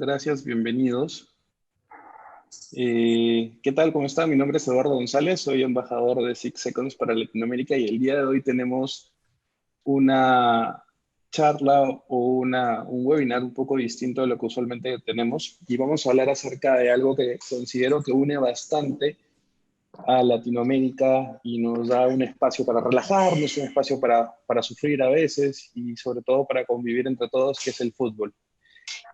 Gracias, bienvenidos. ¿Qué tal? ¿Cómo están? Mi nombre es Eduardo González, soy embajador de Six Seconds para Latinoamérica y el día de hoy tenemos una charla o un webinar un poco distinto de lo que usualmente tenemos y vamos a hablar acerca de algo que considero que une bastante a Latinoamérica y nos da un espacio para relajarnos, un espacio para sufrir a veces y sobre todo para convivir entre todos, que es el fútbol.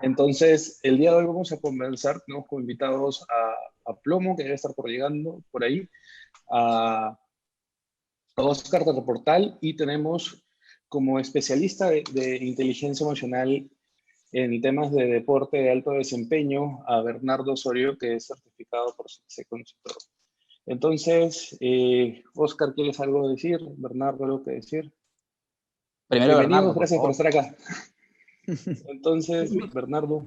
Entonces, el día de hoy vamos a conversar, tenemos como invitados a Plomo, que debe estar por llegando por ahí, a Oscar de Reportal, y tenemos como especialista de inteligencia emocional en temas de deporte de alto desempeño a Bernardo Osorio, que es certificado por Seconds Pro. Entonces, Oscar, ¿quieres algo decir? Bernardo, ¿algo que decir? Primero Bienvenidos, Bernardo, por gracias por favor. estar acá. Entonces, Bernardo.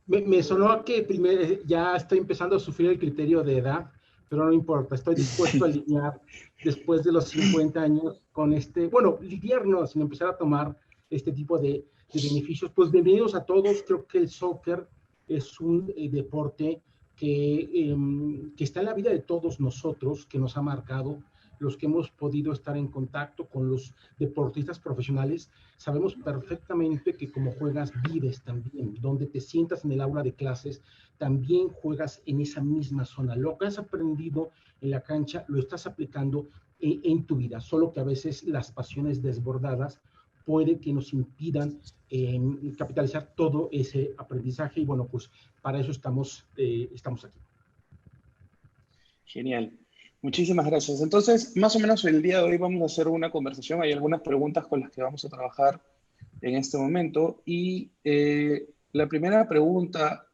Me sonó que ya estoy empezando a sufrir el criterio de edad, pero no importa, estoy dispuesto a lidiar después de los 50 años con lidiar no, sino empezar a tomar este tipo de beneficios. Pues bienvenidos a todos, creo que el soccer es un deporte que está en la vida de todos nosotros, que nos ha marcado, los que hemos podido estar en contacto con los deportistas profesionales, sabemos perfectamente que como juegas, vives también. Donde te sientas en el aula de clases, también juegas en esa misma zona. Lo que has aprendido en la cancha, lo estás aplicando en tu vida, solo que a veces las pasiones desbordadas puede que nos impidan capitalizar todo ese aprendizaje y bueno, pues para eso estamos aquí. Genial. Muchísimas gracias. Entonces, más o menos el día de hoy vamos a hacer una conversación. Hay algunas preguntas con las que vamos a trabajar en este momento. Y la primera pregunta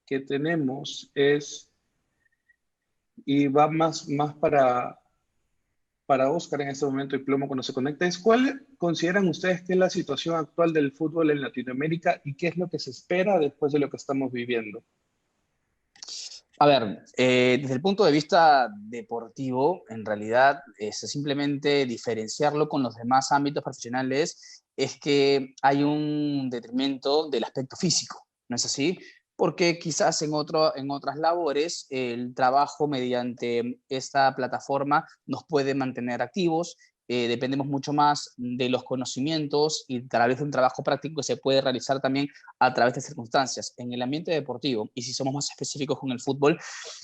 que tenemos es, y va más para Oscar en este momento y Plomo cuando se conecta, es ¿cuál consideran ustedes que es la situación actual del fútbol en Latinoamérica y qué es lo que se espera después de lo que estamos viviendo? A ver, desde el punto de vista deportivo, en realidad es simplemente diferenciarlo con los demás ámbitos profesionales, es que hay un detrimento del aspecto físico, ¿no es así? Porque quizás en otras labores el trabajo mediante esta plataforma nos puede mantener activos, dependemos mucho más de los conocimientos y a través de un trabajo práctico que se puede realizar también a través de circunstancias. En el ambiente deportivo, y si somos más específicos con el fútbol,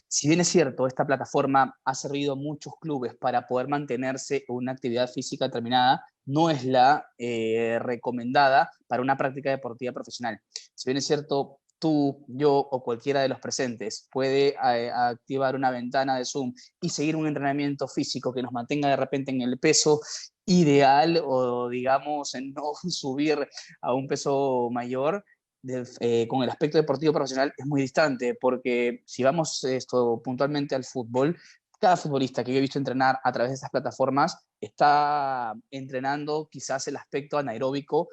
si bien es cierto, esta plataforma ha servido a muchos clubes para poder mantenerse en una actividad física determinada, no es la recomendada para una práctica deportiva profesional. Si bien es cierto, tú, yo o cualquiera de los presentes puede activar una ventana de Zoom y seguir un entrenamiento físico que nos mantenga de repente en el peso ideal o digamos en no subir a un peso mayor, con el aspecto deportivo profesional es muy distante, porque si vamos esto puntualmente al fútbol, cada futbolista que yo he visto entrenar a través de estas plataformas está entrenando quizás el aspecto anaeróbico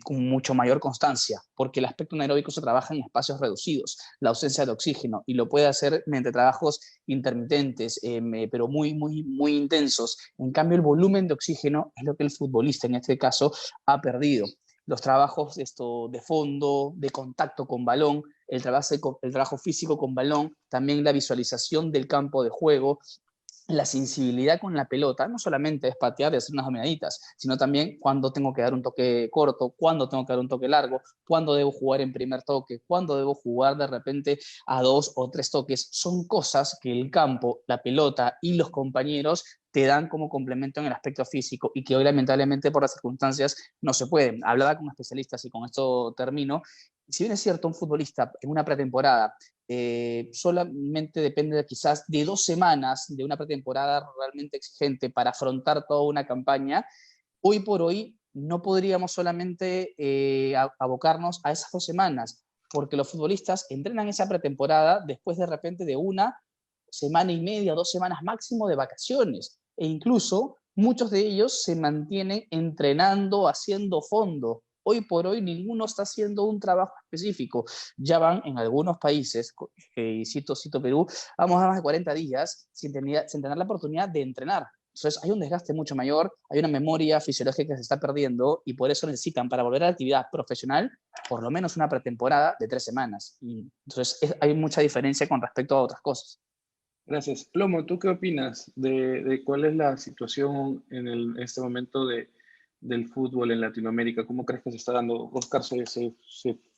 con mucho mayor constancia, porque el aspecto anaeróbico se trabaja en espacios reducidos, la ausencia de oxígeno, y lo puede hacer mediante trabajos intermitentes, pero muy intensos. En cambio, el volumen de oxígeno es lo que el futbolista en este caso ha perdido. Los trabajos de fondo, de contacto con balón, el trabajo físico con balón, también la visualización del campo de juego, la sensibilidad con la pelota, no solamente es patear y hacer unas dominaditas, sino también cuándo tengo que dar un toque corto, cuándo tengo que dar un toque largo, cuándo debo jugar en primer toque, cuándo debo jugar de repente a 2 o 3 toques. Son cosas que el campo, la pelota y los compañeros te dan como complemento en el aspecto físico y que hoy lamentablemente por las circunstancias no se pueden. Hablaba con especialistas y con esto termino. Si bien es cierto, un futbolista en una pretemporada solamente depende quizás de 2 semanas de una pretemporada realmente exigente para afrontar toda una campaña, hoy por hoy no podríamos solamente abocarnos a esas 2 semanas, porque los futbolistas entrenan esa pretemporada después de repente de 1 semana y media, 2 semanas máximo de vacaciones, e incluso muchos de ellos se mantienen entrenando, haciendo fondo. Hoy por hoy ninguno está haciendo un trabajo específico. Ya van en algunos países, cito Perú, vamos a más de 40 días sin tener la oportunidad de entrenar. Entonces hay un desgaste mucho mayor, hay una memoria fisiológica que se está perdiendo y por eso necesitan, para volver a la actividad profesional, por lo menos una pretemporada de 3 semanas. Y entonces hay mucha diferencia con respecto a otras cosas. Gracias. Plomo, ¿tú qué opinas de cuál es la situación en este momento del fútbol en Latinoamérica? ¿Cómo crees que se está dando? Oscar se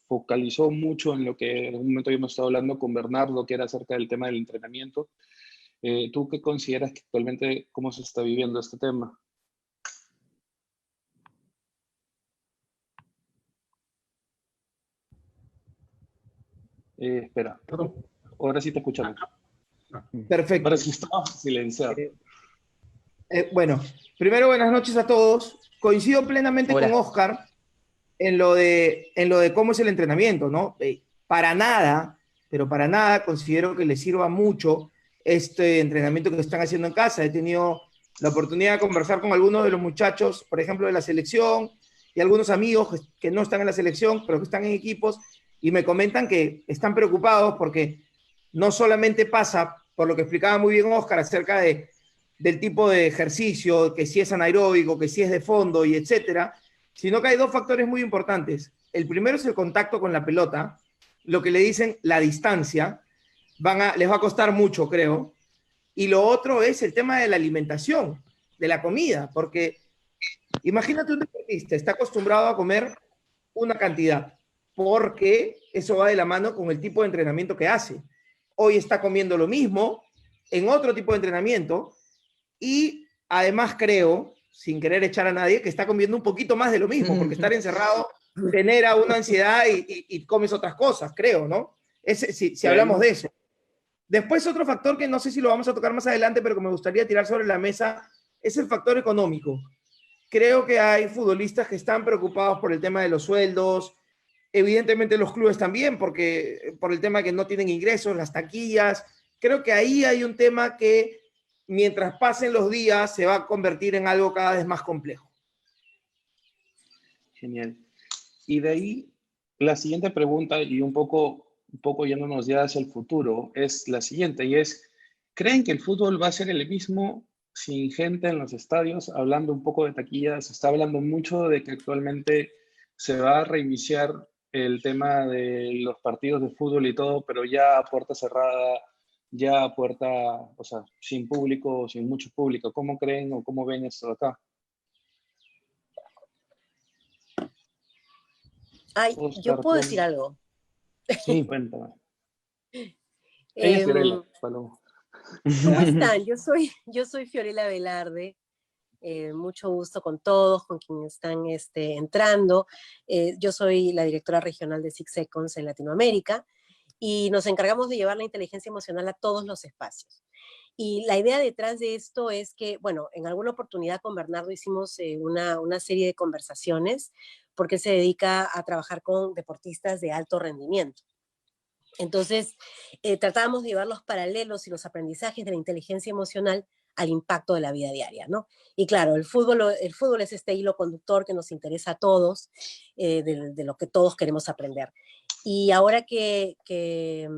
focalizó mucho en lo que en un momento habíamos estado hablando con Bernardo, que era acerca del tema del entrenamiento. ¿Tú qué consideras que actualmente cómo se está viviendo este tema? Espera, Perdón. ahora sí te escuchamos. Perfecto. Ahora sí estamos silenciados. Bueno, primero buenas noches a todos. Coincido plenamente Hola. con Oscar en lo de cómo es el entrenamiento, ¿no? Para nada, pero para nada considero que les sirva mucho este entrenamiento que están haciendo en casa. He tenido la oportunidad de conversar con algunos de los muchachos, por ejemplo, de la selección y algunos amigos que no están en la selección, pero que están en equipos, y me comentan que están preocupados porque no solamente pasa por lo que explicaba muy bien Oscar acerca del tipo de ejercicio, que si es anaeróbico, que si es de fondo y etcétera, sino que hay dos factores muy importantes. El primero es el contacto con la pelota, lo que le dicen la distancia, les va a costar mucho, creo. Y lo otro es el tema de la alimentación, de la comida, porque imagínate un deportista, está acostumbrado a comer una cantidad, porque eso va de la mano con el tipo de entrenamiento que hace. Hoy está comiendo lo mismo en otro tipo de entrenamiento y además creo, sin querer echar a nadie, que está comiendo un poquito más de lo mismo, porque estar encerrado genera una ansiedad y comes otras cosas, creo, ¿no? Si hablamos de eso. Después otro factor que no sé si lo vamos a tocar más adelante, pero que me gustaría tirar sobre la mesa, es el factor económico. Creo que hay futbolistas que están preocupados por el tema de los sueldos, evidentemente los clubes también, porque por el tema que no tienen ingresos, las taquillas. Creo que ahí hay un tema que mientras pasen los días se va a convertir en algo cada vez más complejo. Genial. Y de ahí, la siguiente pregunta, y un poco yéndonos ya hacia el futuro, es la siguiente, y es, ¿creen que el fútbol va a ser el mismo sin gente en los estadios? Hablando un poco de taquillas, se está hablando mucho de que actualmente se va a reiniciar el tema de los partidos de fútbol y todo, pero ya a puerta cerrada, ya a puerta, o sea, sin público, sin mucho público. ¿Cómo creen o cómo ven esto acá? Ay, Oscar, yo puedo decir algo. Sí, cuéntame. Ella es Fiorella, Paloma. ¿Cómo están? Yo soy Fiorella Velarde. Mucho gusto con todos, con quienes están entrando. Yo soy la directora regional de Six Seconds en Latinoamérica y nos encargamos de llevar la inteligencia emocional a todos los espacios. Y la idea detrás de esto es que, bueno, en alguna oportunidad con Bernardo hicimos una serie de conversaciones porque él se dedica a trabajar con deportistas de alto rendimiento. Entonces, tratábamos de llevar los paralelos y los aprendizajes de la inteligencia emocional al impacto de la vida diaria, ¿no? Y claro, el fútbol es este hilo conductor que nos interesa a todos, de lo que todos queremos aprender. Y ahora que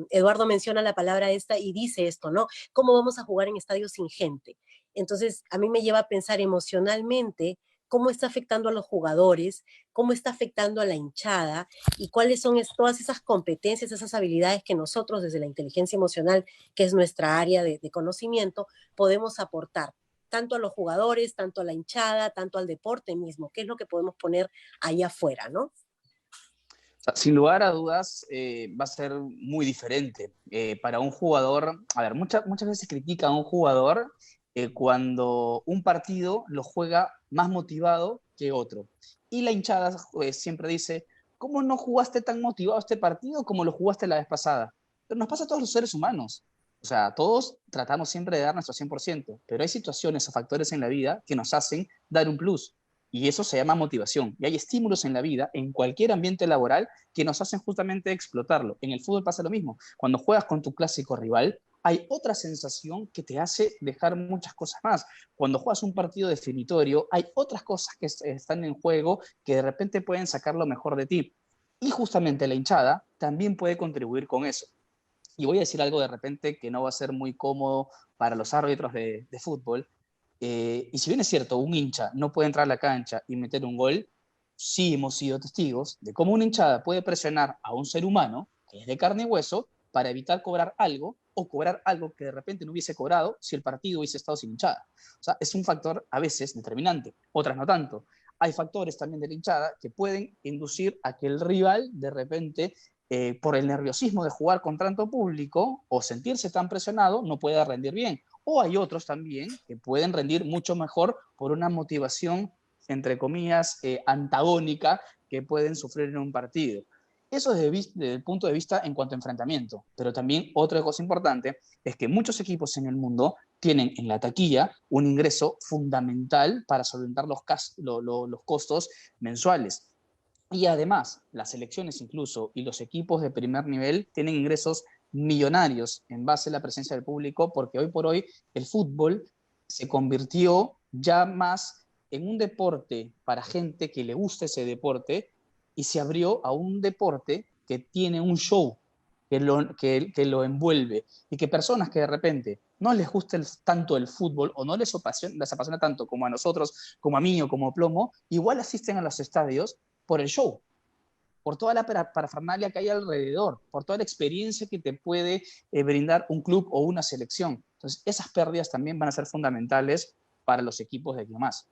Eduardo menciona la palabra esta y dice esto, ¿no? ¿Cómo vamos a jugar en estadios sin gente? Entonces, a mí me lleva a pensar emocionalmente cómo está afectando a los jugadores, cómo está afectando a la hinchada y cuáles son todas esas competencias, esas habilidades que nosotros desde la inteligencia emocional, que es nuestra área de conocimiento, podemos aportar tanto a los jugadores, tanto a la hinchada, tanto al deporte mismo, qué es lo que podemos poner ahí afuera, ¿no? Sin lugar a dudas, va a ser muy diferente. Para un jugador, a ver, muchas veces se critica a un jugador cuando un partido lo juega más motivado que otro. Y la hinchada siempre dice, ¿cómo no jugaste tan motivado este partido como lo jugaste la vez pasada? Pero nos pasa a todos los seres humanos. O sea, todos tratamos siempre de dar nuestro 100%, pero hay situaciones o factores en la vida que nos hacen dar un plus. Y eso se llama motivación. Y hay estímulos en la vida, en cualquier ambiente laboral, que nos hacen justamente explotarlo. En el fútbol pasa lo mismo. Cuando juegas con tu clásico rival, hay otra sensación que te hace dejar muchas cosas más. Cuando juegas un partido definitorio, hay otras cosas que están en juego que de repente pueden sacar lo mejor de ti. Y justamente la hinchada también puede contribuir con eso. Y voy a decir algo de repente que no va a ser muy cómodo para los árbitros de fútbol, y si bien es cierto, un hincha no puede entrar a la cancha y meter un gol, sí hemos sido testigos de cómo una hinchada puede presionar a un ser humano que es de carne y hueso para evitar cobrar algo o cobrar algo que de repente no hubiese cobrado si el partido hubiese estado sin hinchada. O sea, es un factor a veces determinante, otras no tanto. Hay factores también de la hinchada que pueden inducir a que el rival de repente, por el nerviosismo de jugar con tanto público o sentirse tan presionado, no pueda rendir bien. O hay otros también que pueden rendir mucho mejor por una motivación, entre comillas, antagónica que pueden sufrir en un partido. Eso desde el punto de vista en cuanto a enfrentamiento. Pero también otra cosa importante es que muchos equipos en el mundo tienen en la taquilla un ingreso fundamental para solventar los costos mensuales. Y además, las selecciones incluso y los equipos de primer nivel tienen ingresos millonarios en base a la presencia del público, porque hoy por hoy el fútbol se convirtió ya más en un deporte para gente que le gusta ese deporte y se abrió a un deporte que tiene un show que lo envuelve y que personas que de repente no les gusta tanto el fútbol o no les apasiona tanto como a nosotros, como a mí o como a Plomo, igual asisten a los estadios por el show, por toda la parafernalia que hay alrededor, por toda la experiencia que te puede brindar un club o una selección. Entonces, esas pérdidas también van a ser fundamentales para los equipos de aquí más.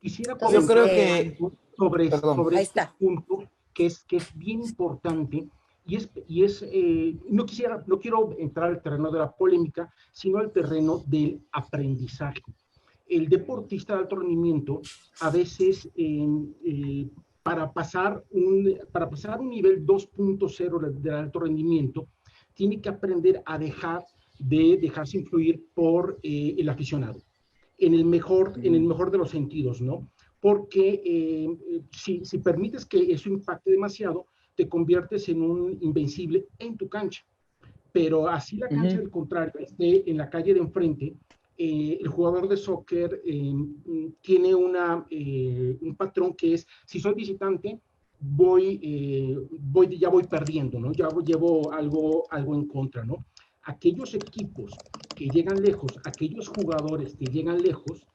Quisiera Yo creo comentar que, sobre perdón, Ahí este está. punto que es bien importante no quiero entrar al terreno de la polémica, sino al terreno del aprendizaje. El deportista de alto rendimiento a veces para pasar un nivel 2.0 del alto rendimiento tiene que aprender a dejarse influir por el aficionado en el mejor de los sentidos, ¿no? Porque si permites que eso impacte demasiado, te conviertes en un invencible en tu cancha. Pero así la cancha del contrario esté en la calle de enfrente, el jugador de soccer tiene un patrón que es, si soy visitante, ya voy perdiendo, ¿no? Ya llevo algo en contra, ¿no? Aquellos equipos que llegan lejos, aquellos jugadores que llegan lejos,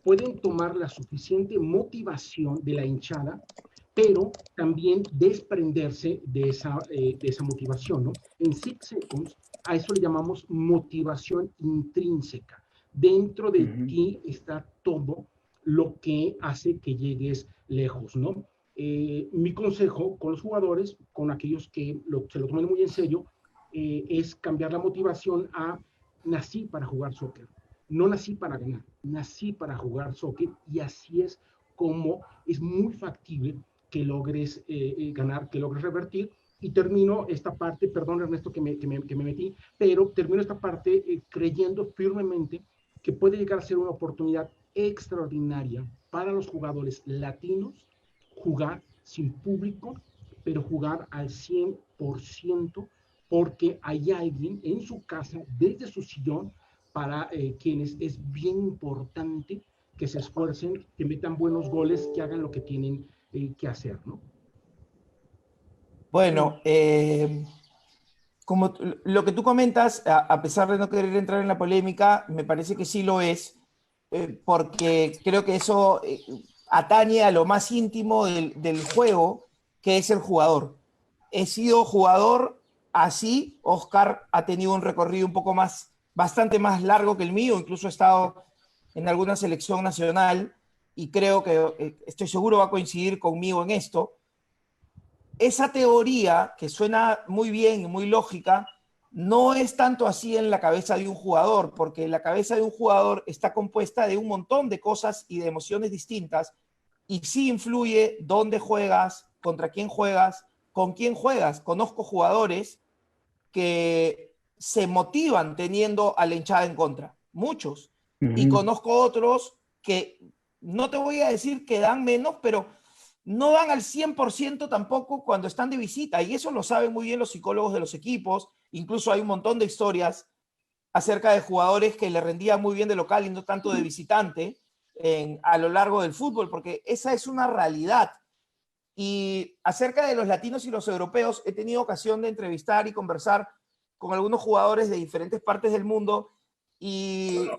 pueden tomar la suficiente motivación de la hinchada, pero también desprenderse de esa motivación, ¿no? En Six Seconds, a eso le llamamos motivación intrínseca. Dentro de ti está todo lo que hace que llegues lejos, ¿no? Mi consejo con los jugadores, con aquellos que se lo tomen muy en serio, es cambiar la motivación a nací para jugar soccer. No nací para ganar, nací para jugar soccer, y así es como es muy factible que logres ganar, que logres revertir. Y termino esta parte, perdón Ernesto que me metí, pero termino esta parte creyendo firmemente que puede llegar a ser una oportunidad extraordinaria para los jugadores latinos jugar sin público, pero jugar al 100%, porque hay alguien en su casa, desde su sillón, para quienes es bien importante que se esfuercen, que metan buenos goles, que hagan lo que tienen que hacer, ¿no? bueno, como lo que tú comentas, a pesar de no querer entrar en la polémica, me parece que sí lo es, porque creo que eso atañe a lo más íntimo del juego, que es el jugador. He sido jugador así, Oscar ha tenido un recorrido un poco más, bastante más largo que el mío, incluso ha estado en alguna selección nacional, y creo que estoy seguro va a coincidir conmigo en esto. Esa teoría, que suena muy bien y muy lógica, no es tanto así en la cabeza de un jugador, porque la cabeza de un jugador está compuesta de un montón de cosas y de emociones distintas, y sí influye dónde juegas, contra quién juegas, con quién juegas. Conozco jugadores que se motivan teniendo a la hinchada en contra, muchos, y conozco otros que no te voy a decir que dan menos, pero no dan al 100% tampoco cuando están de visita, y eso lo saben muy bien los psicólogos de los equipos. Incluso hay un montón de historias acerca de jugadores que le rendían muy bien de local y no tanto de visitante a lo largo del fútbol, porque esa es una realidad. Y acerca de los latinos y los europeos, he tenido ocasión de entrevistar y conversar con algunos jugadores de diferentes partes del mundo, y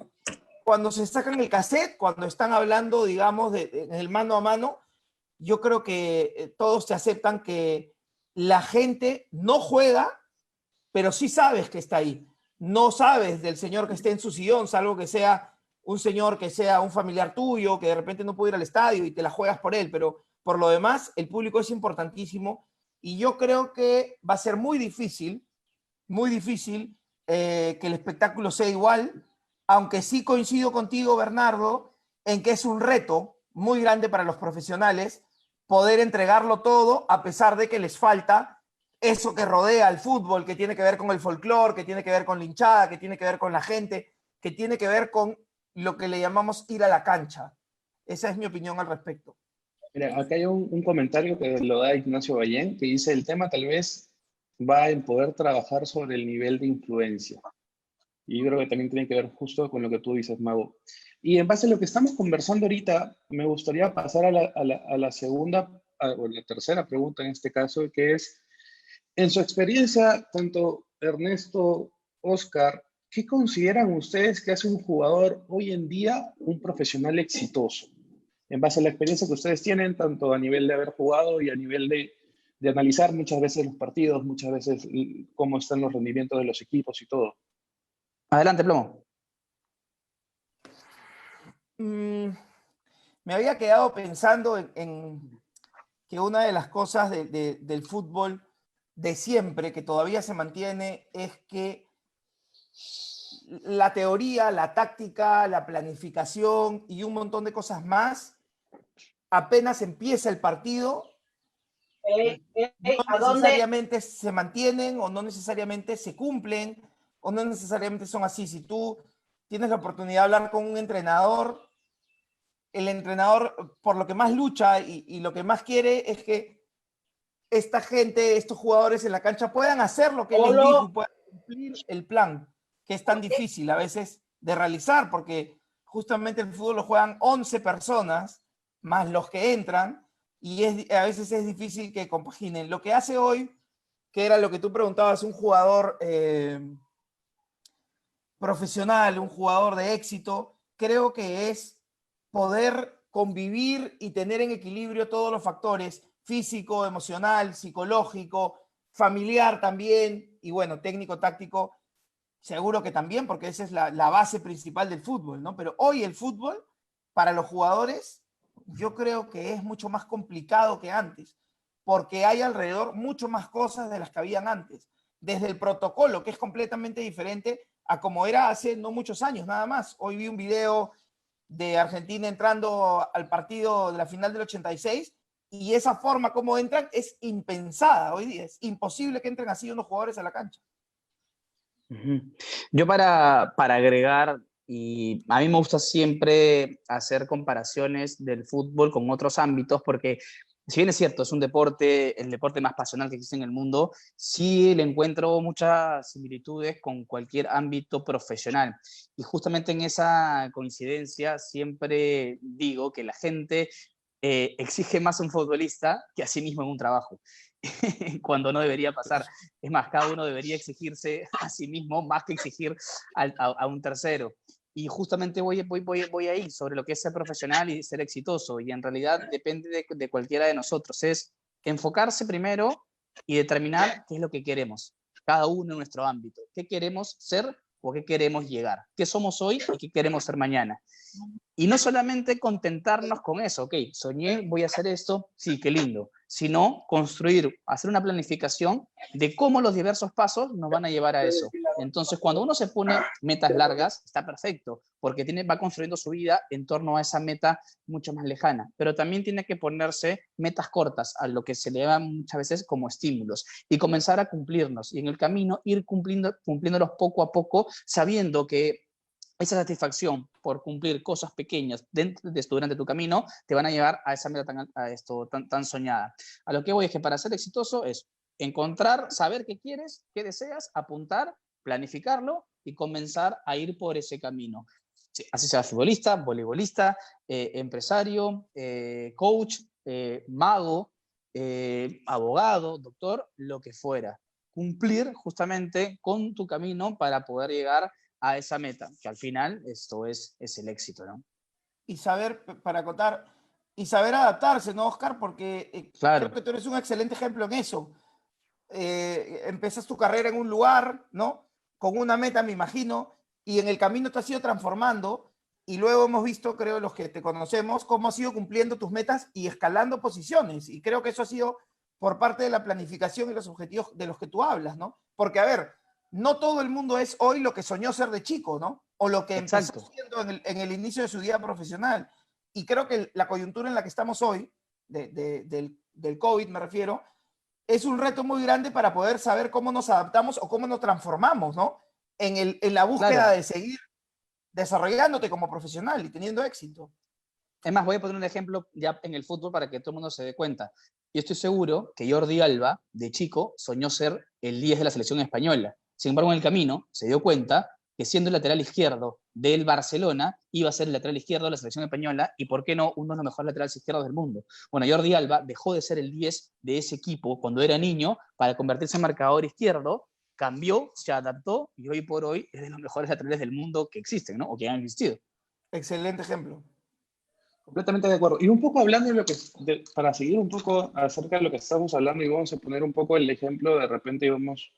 cuando se sacan el cassette, cuando están hablando, digamos, en el mano a mano, yo creo que todos te aceptan que la gente no juega, pero sí sabes que está ahí. No sabes del señor que esté en su sillón, salvo que sea un señor que sea un familiar tuyo, que de repente no puede ir al estadio y te la juegas por él, pero por lo demás, el público es importantísimo y yo creo que va a ser muy difícil que el espectáculo sea igual, aunque sí coincido contigo, Bernardo, en que es un reto muy grande para los profesionales poder entregarlo todo a pesar de que les falta eso que rodea al fútbol, que tiene que ver con el folclore, que tiene que ver con la hinchada, que tiene que ver con la gente, que tiene que ver con lo que le llamamos ir a la cancha. Esa es mi opinión al respecto. Mira, acá hay un comentario que lo da Ignacio Ballén, que dice, el tema tal vez va en poder trabajar sobre el nivel de influencia. Y yo creo que también tiene que ver justo con lo que tú dices, Mago. Y en base a lo que estamos conversando ahorita, me gustaría pasar a la segunda, o la tercera pregunta en este caso, que es, en su experiencia, tanto Ernesto, Oscar, ¿qué consideran ustedes que hace un jugador hoy en día un profesional exitoso? En base a la experiencia que ustedes tienen, tanto a nivel de haber jugado y a nivel de analizar muchas veces los partidos, muchas veces cómo están los rendimientos de los equipos y todo. Adelante, Plomo. Me había quedado pensando en que una de las cosas del fútbol de siempre, que todavía se mantiene, es que la teoría, la táctica, la planificación y un montón de cosas más, apenas empieza el partido, no necesariamente se mantienen o no necesariamente se cumplen o no necesariamente son así. Si tú tienes la oportunidad de hablar con un entrenador, el entrenador por lo que más lucha y lo que más quiere es que esta gente, estos jugadores en la cancha puedan hacer lo que les dijo y puedan cumplir el plan, que es tan difícil a veces de realizar, porque justamente el fútbol lo juegan 11 personas, más los que entran, y a veces es difícil que compaginen. Lo que hace hoy, que era lo que tú preguntabas, un jugador profesional, un jugador de éxito, creo que es poder convivir y tener en equilibrio todos los factores, físico, emocional, psicológico, familiar también, y bueno, técnico, táctico, seguro que también, porque esa es la base principal del fútbol, ¿no? Pero hoy el fútbol, para los jugadores, yo creo que es mucho más complicado que antes, porque hay alrededor mucho más cosas de las que habían antes, desde el protocolo, que es completamente diferente a como era hace no muchos años, nada más. Hoy vi un video de Argentina entrando al partido de la final del 86 y esa forma como entran es impensada hoy día. Es imposible que entren así unos jugadores a la cancha. Yo para agregar, y a mí me gusta siempre hacer comparaciones del fútbol con otros ámbitos, porque si bien es cierto, es un deporte, el deporte más pasional que existe en el mundo, sí le encuentro muchas similitudes con cualquier ámbito profesional. Y justamente en esa coincidencia siempre digo que la gente exige más a un futbolista que a sí mismo en un trabajo, cuando no debería pasar. Es más, cada uno debería exigirse a sí mismo más que exigir a un tercero. Y justamente voy ahí, sobre lo que es ser profesional y ser exitoso. Y en realidad depende de cualquiera de nosotros. Es enfocarse primero y determinar qué es lo que queremos, cada uno en nuestro ámbito. ¿Qué queremos ser o qué queremos llegar? ¿Qué somos hoy y qué queremos ser mañana? Y no solamente contentarnos con eso, ok, soñé, voy a hacer esto, sí, qué lindo, sino construir, hacer una planificación de cómo los diversos pasos nos van a llevar a eso. Entonces, cuando uno se pone metas largas, está perfecto, porque va construyendo su vida en torno a esa meta mucho más lejana, pero también tiene que ponerse metas cortas, a lo que se le da muchas veces como estímulos, y comenzar a cumplirnos, y en el camino ir cumpliéndolos poco a poco, sabiendo que esa satisfacción por cumplir cosas pequeñas durante tu camino te van a llevar a esa meta tan soñada. A lo que voy es que para ser exitoso es encontrar, saber qué quieres, qué deseas, apuntar, planificarlo y comenzar a ir por ese camino. Así sea futbolista, voleibolista, empresario, coach, mago, abogado, doctor, lo que fuera. Cumplir justamente con tu camino para poder llegar a esa meta, que al final esto es el éxito, ¿no? Y saber, para acotar, y saber adaptarse, ¿no, Oscar? Porque Claro. creo que tú eres un excelente ejemplo en eso. Empiezas tu carrera en un lugar, ¿no? Con una meta, me imagino, y en el camino te has ido transformando, y luego hemos visto, creo, los que te conocemos, cómo has ido cumpliendo tus metas y escalando posiciones, y creo que eso ha sido por parte de la planificación y los objetivos de los que tú hablas, ¿no? Porque, a ver, no todo el mundo es hoy lo que soñó ser de chico, ¿no? O lo que empezó Exacto. siendo en el inicio de su vida profesional. Y creo que la coyuntura en la que estamos hoy, del COVID me refiero, es un reto muy grande para poder saber cómo nos adaptamos o cómo nos transformamos, ¿no? En la búsqueda Claro. de seguir desarrollándote como profesional y teniendo éxito. Es más, voy a poner un ejemplo ya en el fútbol para que todo el mundo se dé cuenta. Yo estoy seguro que Jordi Alba, de chico, soñó ser el 10 de la selección española. Sin embargo, en el camino se dio cuenta que siendo el lateral izquierdo del Barcelona, iba a ser el lateral izquierdo de la selección española y, ¿por qué no?, uno de los mejores laterales izquierdos del mundo. Bueno, Jordi Alba dejó de ser el 10 de ese equipo cuando era niño para convertirse en marcador izquierdo, cambió, se adaptó y hoy por hoy es de los mejores laterales del mundo que existen, ¿no? O que han existido. Excelente ejemplo. Completamente de acuerdo. Y un poco hablando de lo que, para seguir un poco acerca de lo que estamos hablando, y vamos a poner un poco el ejemplo de repente, digamos,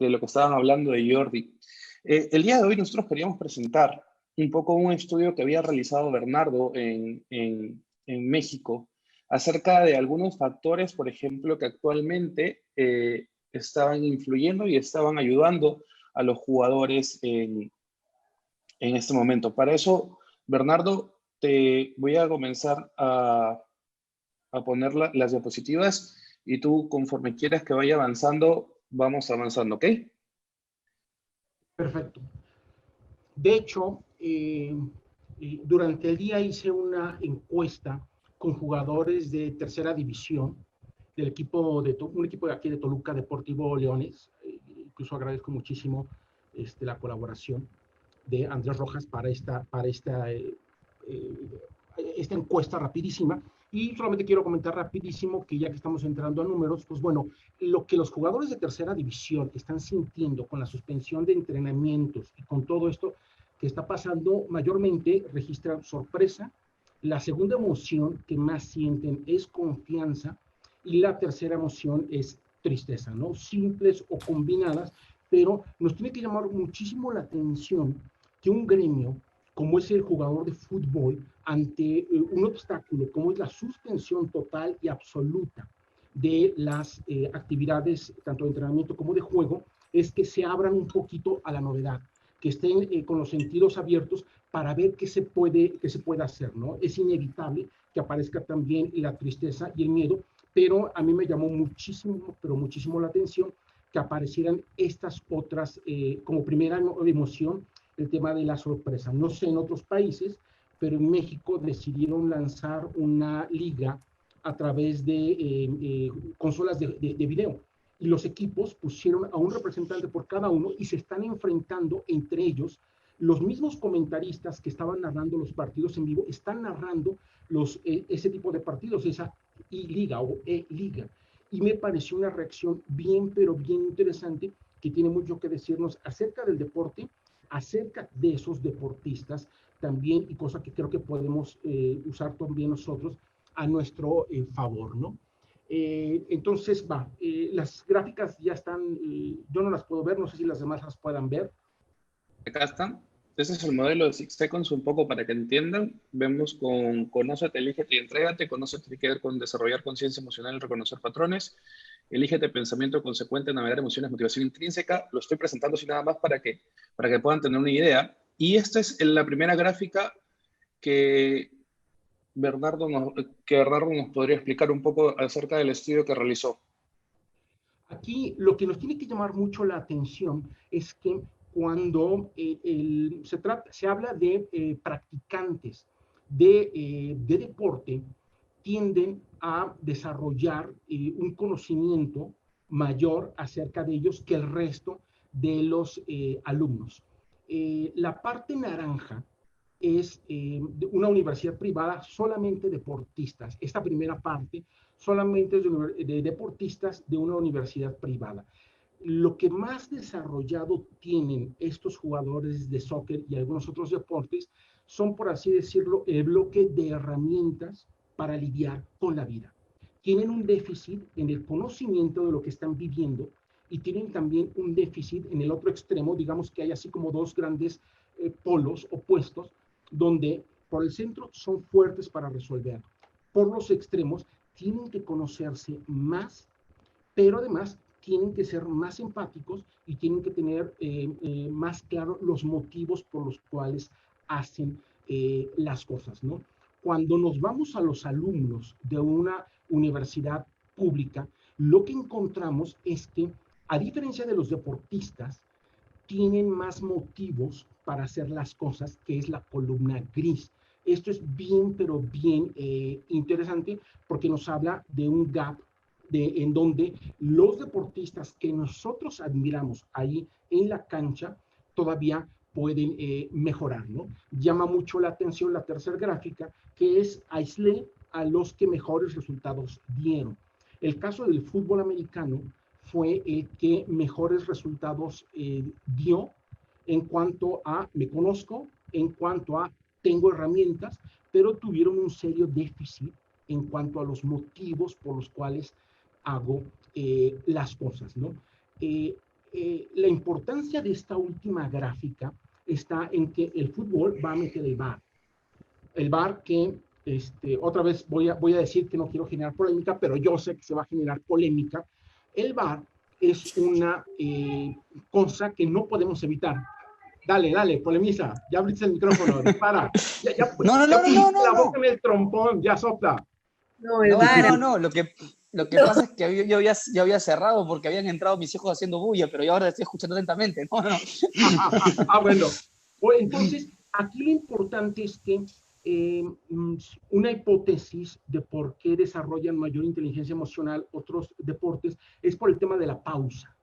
de lo que estaban hablando de Jordi. El día de hoy nosotros queríamos presentar un poco un estudio que había realizado Bernardo en México acerca de algunos factores, por ejemplo, que actualmente estaban influyendo y estaban ayudando a los jugadores en este momento. Para eso, Bernardo, te voy a comenzar a poner las diapositivas y tú, conforme quieras que vaya avanzando, vamos avanzando, ¿ok? Perfecto. De hecho, durante el día hice una encuesta con jugadores de tercera división del equipo un equipo de aquí de Toluca, Deportivo Leones. Incluso agradezco muchísimo la colaboración de Andrés Rojas para esta encuesta rapidísima. Y solamente quiero comentar rapidísimo que ya que estamos entrando a números, pues bueno, lo que los jugadores de tercera división están sintiendo con la suspensión de entrenamientos y con todo esto que está pasando, mayormente registran sorpresa. La segunda emoción que más sienten es confianza y la tercera emoción es tristeza, ¿no? Simples o combinadas, pero nos tiene que llamar muchísimo la atención que un gremio como es el jugador de fútbol ante un obstáculo como es la suspensión total y absoluta de las actividades tanto de entrenamiento como de juego, es que se abran un poquito a la novedad, que estén con los sentidos abiertos para ver qué se puede hacer, ¿no? Es inevitable que aparezca también la tristeza y el miedo, pero a mí me llamó muchísimo, pero muchísimo la atención que aparecieran estas otras como primera emoción, el tema de la sorpresa. No sé en otros países, pero en México decidieron lanzar una liga a través de consolas de video. Y los equipos pusieron a un representante por cada uno y se están enfrentando entre ellos. Los mismos comentaristas que estaban narrando los partidos en vivo están narrando ese tipo de partidos, esa I-Liga o E-Liga. Y me pareció una reacción bien, pero bien interesante, que tiene mucho que decirnos acerca del deporte, acerca de esos deportistas también, y cosa que creo que podemos usar también nosotros a nuestro favor, ¿no? Entonces, las gráficas ya están, yo no las puedo ver, no sé si las demás las puedan ver. Acá están. Este es el modelo de 6 Seconds, un poco para que entiendan. Vemos con Conócete, Elígete y Entrégate. Conócete tiene que ver con desarrollar conciencia emocional y reconocer patrones. Elígete, pensamiento consecuente, navegar emociones, motivación intrínseca. Lo estoy presentando así nada más para que puedan tener una idea. Y esta es la primera gráfica que Bernardo nos podría explicar un poco acerca del estudio que realizó. Aquí lo que nos tiene que llamar mucho la atención es que cuando se habla de practicantes de deporte, tienden a desarrollar un conocimiento mayor acerca de ellos que el resto de los alumnos. La parte naranja es una universidad privada solamente deportistas. Esta primera parte solamente es de deportistas de una universidad privada. lo que más desarrollado tienen estos jugadores de soccer y algunos otros deportes son, por así decirlo, el bloque de herramientas para lidiar con la vida. Tienen un déficit en el conocimiento de lo que están viviendo y tienen también un déficit en el otro extremo, digamos que hay así como dos grandes polos opuestos, donde por el centro son fuertes para resolver. Por los extremos tienen que conocerse más, pero además tienen que ser más empáticos y tienen que tener más claro los motivos por los cuales hacen las cosas, ¿no? Cuando nos vamos a los alumnos de una universidad pública, lo que encontramos es que, a diferencia de los deportistas, tienen más motivos para hacer las cosas, que es la columna gris. Esto es bien, pero bien interesante porque nos habla de un gap en donde los deportistas que nosotros admiramos ahí en la cancha todavía pueden mejorar, ¿no? Llama mucho la atención la tercera gráfica, que es aislé a los que mejores resultados dieron. El caso del fútbol americano fue el que mejores resultados dio en cuanto a me conozco, en cuanto a tengo herramientas, pero tuvieron un serio déficit en cuanto a los motivos por los cuales hago las cosas, ¿no? La importancia de esta última gráfica está en que el fútbol va a meter el VAR. El VAR que, otra vez voy a decir que no quiero generar polémica, pero yo sé que se va a generar polémica. El VAR es una cosa que no podemos evitar. Dale, polemiza. Ya abriste el micrófono, dispara. Ya la boca en el trompón, ya sopla. No, el VAR. No, lo que pasa es que yo había cerrado porque habían entrado mis hijos haciendo bulla, pero yo ahora estoy escuchando lentamente. No. Bueno. Pues entonces, aquí lo importante es que una hipótesis de por qué desarrollan mayor inteligencia emocional otros deportes es por el tema de la pausa.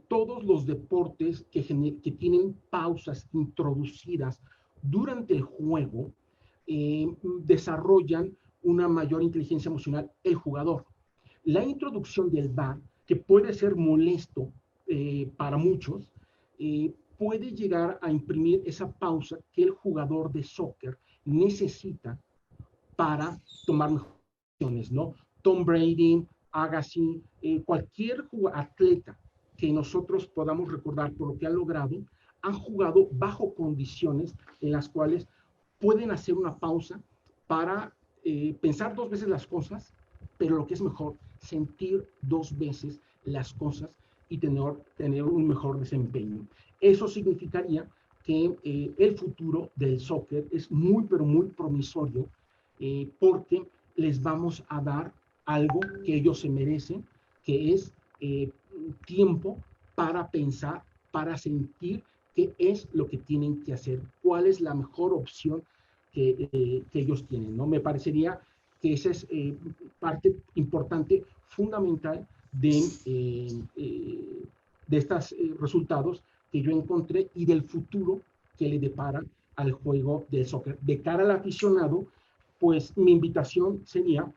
Todos los deportes que tienen pausas introducidas durante el juego desarrollan una mayor inteligencia emocional el jugador. La introducción del VAR, que puede ser molesto para muchos, puede llegar a imprimir esa pausa que el jugador de soccer necesita para tomar mejores decisiones, ¿no? Tom Brady, Agassi, cualquier atleta que nosotros podamos recordar por lo que han logrado, han jugado bajo condiciones en las cuales pueden hacer una pausa para pensar dos veces las cosas, pero lo que es mejor, sentir dos veces las cosas y tener un mejor desempeño. Eso significaría que el futuro del soccer es muy, pero muy promisorio porque les vamos a dar algo que ellos se merecen, que es tiempo para pensar, para sentir qué es lo que tienen que hacer, cuál es la mejor opción que ellos tienen, ¿no? Me parecería que esa es parte importante, fundamental de estos resultados que yo encontré y del futuro que le deparan al juego del soccer. De cara al aficionado, pues mi invitación sería,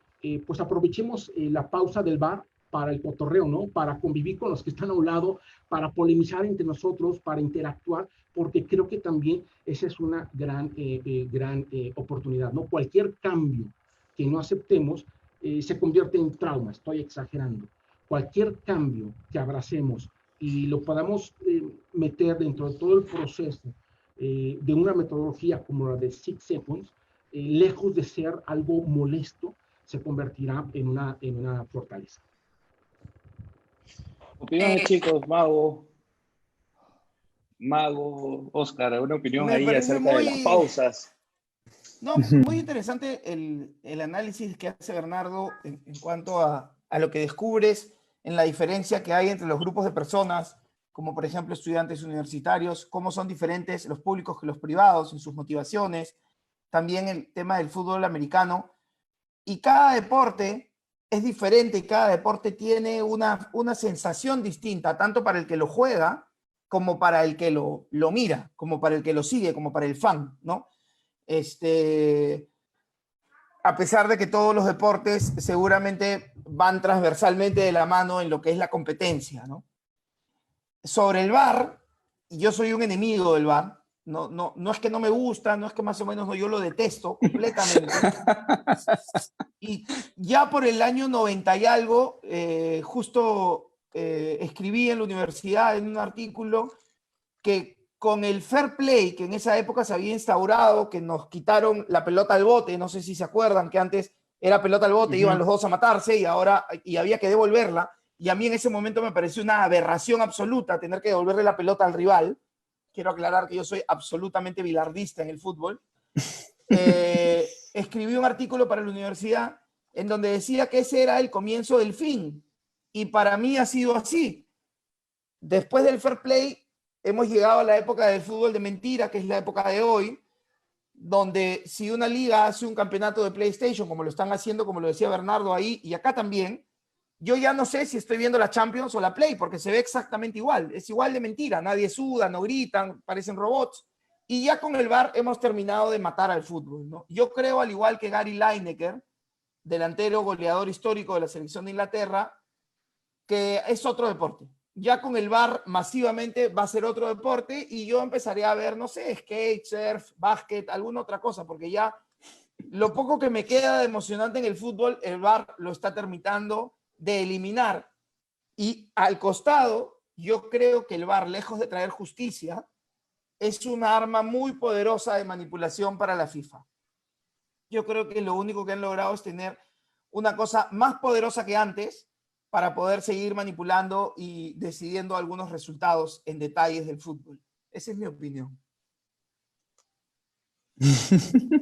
pues aprovechemos la pausa del VAR para el cotorreo, ¿no? Para convivir con los que están a un lado, para polemizar entre nosotros, para interactuar, porque creo que también esa es una gran oportunidad, ¿no? Cualquier cambio que no aceptemos se convierte en trauma, estoy exagerando. Cualquier cambio que abracemos y lo podamos meter dentro de todo el proceso de una metodología como la de 6 Seconds, lejos de ser algo molesto, se convertirá en una fortaleza. Opiniones, chicos, Mago, Oscar, ¿alguna opinión ahí acerca de las pausas? No, muy interesante el análisis que hace Bernardo en cuanto a lo que descubres en la diferencia que hay entre los grupos de personas, como por ejemplo estudiantes universitarios, cómo son diferentes los públicos que los privados en sus motivaciones, también el tema del fútbol americano, y cada deporte es diferente y cada deporte tiene una sensación distinta, tanto para el que lo juega, como para el que lo mira, como para el que lo sigue, como para el fan, ¿no? A pesar de que todos los deportes seguramente van transversalmente de la mano en lo que es la competencia, ¿no? sobre el VAR, yo soy un enemigo del VAR. No es que no me gusta, no es que más o menos no, yo lo detesto completamente. Y ya por el año 90 y algo, justo escribí en la universidad en un artículo que con el fair play que en esa época se había instaurado, que nos quitaron la pelota al bote, no sé si se acuerdan que antes era pelota al bote, iban los dos a matarse y había que devolverla. Y a mí en ese momento me pareció una aberración absoluta tener que devolverle la pelota al rival. Quiero aclarar que yo soy absolutamente bilardista en el fútbol. Escribí un artículo para la universidad en donde decía que ese era el comienzo del fin. Y para mí ha sido así. Después del fair play, hemos llegado a la época del fútbol de mentira, que es la época de hoy, donde si una liga hace un campeonato de PlayStation, como lo están haciendo, como lo decía Bernardo ahí, y acá también, yo ya no sé si estoy viendo la Champions o la Play, porque se ve exactamente igual. Es igual de mentira. Nadie suda, no gritan, parecen robots. Y ya con el VAR hemos terminado de matar al fútbol, ¿no? Yo creo, al igual que Gary Lineker, delantero goleador histórico de la selección de Inglaterra, que es otro deporte. Ya con el VAR masivamente va a ser otro deporte y yo empezaré a ver, no sé, skate, surf, básquet, alguna otra cosa, porque ya lo poco que me queda de emocionante en el fútbol, el VAR lo está terminando de eliminar. Y al costado, yo creo que el VAR, lejos de traer justicia, es una arma muy poderosa de manipulación para la FIFA. Yo creo que lo único que han logrado es tener una cosa más poderosa que antes para poder seguir manipulando y decidiendo algunos resultados en detalles del fútbol. Esa es mi opinión.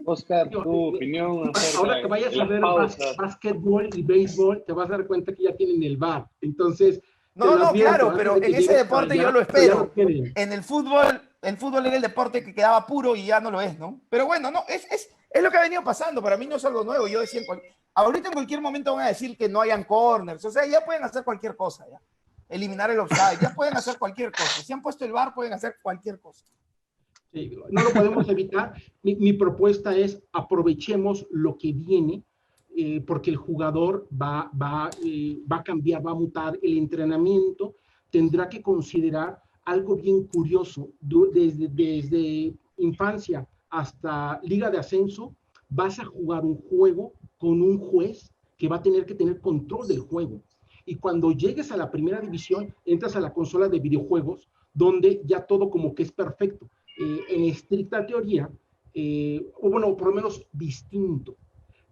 Oscar, tu opinión ahora que vayas a ver básquetbol y béisbol, te vas a dar cuenta que ya tienen el VAR. Entonces, claro, pero en ese deporte yo lo espero. En el fútbol era el deporte que quedaba puro y ya no lo es, ¿no? Pero bueno, no, es lo que ha venido pasando. Para mí no es algo nuevo. Yo decía, ahorita en cualquier momento van a decir que no hayan corners. O sea, ya pueden hacer cualquier cosa, ya. Eliminar el offside, ya pueden hacer cualquier cosa. Si han puesto el VAR, pueden hacer cualquier cosa. Sí, no lo podemos evitar. Mi propuesta es aprovechemos lo que viene, porque el jugador va a cambiar, va a mutar. El entrenamiento tendrá que considerar algo bien curioso. Desde infancia hasta Liga de Ascenso, vas a jugar un juego con un juez que va a tener que tener control del juego. Y cuando llegues a la primera división, entras a la consola de videojuegos, donde ya todo como que es perfecto. En estricta teoría, o bueno, por lo menos distinto.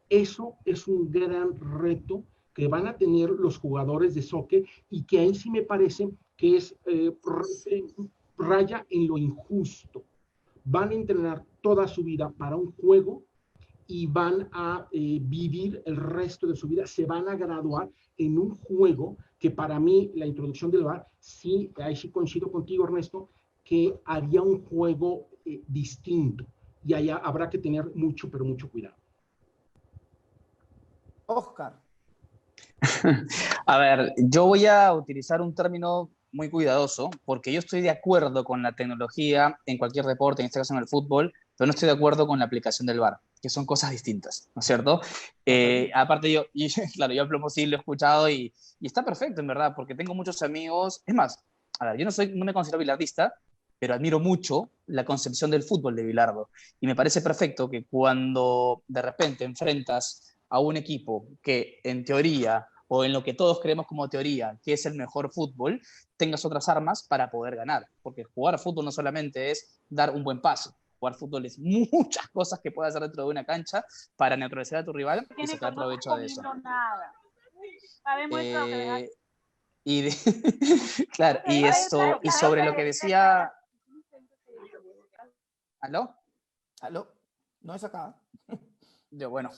Eso es un gran reto que van a tener los jugadores de soccer y que ahí sí me parece que es raya en lo injusto. Van a entrenar toda su vida para un juego y van a vivir el resto de su vida, se van a graduar en un juego que para mí la introducción del VAR, sí, ahí sí coincido contigo, Ernesto, que había un juego distinto y allá habrá que tener mucho, pero mucho cuidado. Oscar. A ver, yo voy a utilizar un término muy cuidadoso porque yo estoy de acuerdo con la tecnología en cualquier deporte, en este caso en el fútbol, pero no estoy de acuerdo con la aplicación del VAR, que son cosas distintas, ¿no es cierto? Aparte claro, yo a plomo sí lo he escuchado y está perfecto en verdad, porque tengo muchos amigos, es más, a ver, yo no me considero bilardista, pero admiro mucho la concepción del fútbol de Bilardo y me parece perfecto que cuando de repente enfrentas a un equipo que en teoría o en lo que todos creemos como teoría, que es el mejor fútbol, tengas otras armas para poder ganar. Porque jugar fútbol no solamente es dar un buen pase, jugar fútbol es muchas cosas que puedes hacer dentro de una cancha para neutralizar a tu rival y sacar provecho de eso. Claro, y sobre lo que decía... ¿Aló? No es acá. Bueno,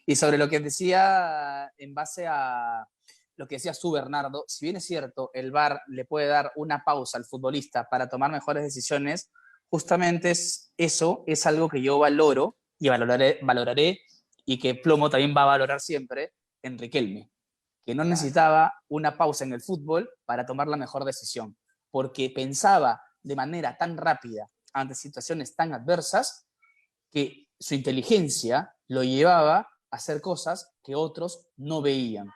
y sobre lo que decía en base a lo que decía su Bernardo, si bien es cierto, el VAR le puede dar una pausa al futbolista para tomar mejores decisiones, justamente eso es algo que yo valoro y valoraré y que Plomo también va a valorar siempre en Riquelme, que no necesitaba una pausa en el fútbol para tomar la mejor decisión, porque pensaba de manera tan rápida ante situaciones tan adversas que su inteligencia lo llevaba a hacer cosas que otros no veían.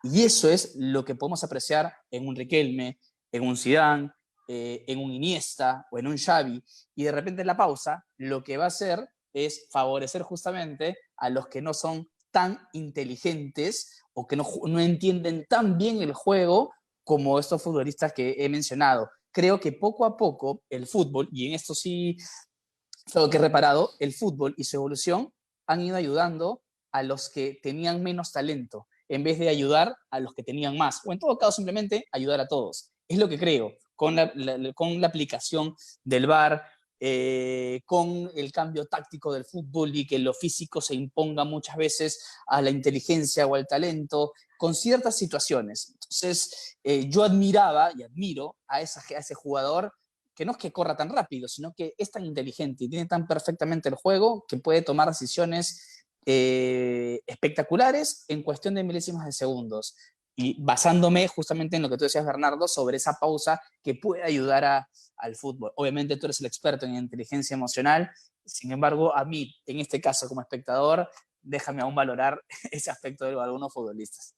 Y eso es lo que podemos apreciar en un Riquelme, en un Zidane, en un Iniesta o en un Xavi, y de repente en la pausa lo que va a hacer es favorecer justamente a los que no son tan inteligentes o que no entienden tan bien el juego como estos futbolistas que he mencionado. Creo que poco a poco el fútbol, y en esto sí es algo que he reparado, el fútbol y su evolución han ido ayudando a los que tenían menos talento, en vez de ayudar a los que tenían más, o en todo caso simplemente ayudar a todos. Es lo que creo, con la aplicación del VAR, con el cambio táctico del fútbol y que lo físico se imponga muchas veces a la inteligencia o al talento, con ciertas situaciones. Entonces, yo admiraba y admiro a ese jugador que no es que corra tan rápido, sino que es tan inteligente y tiene tan perfectamente el juego que puede tomar decisiones espectaculares en cuestión de milésimas de segundos. Y basándome justamente en lo que tú decías, Bernardo, sobre esa pausa que puede ayudar al fútbol. Obviamente tú eres el experto en inteligencia emocional, sin embargo, a mí, en este caso como espectador, déjame aún valorar ese aspecto de algunos futbolistas.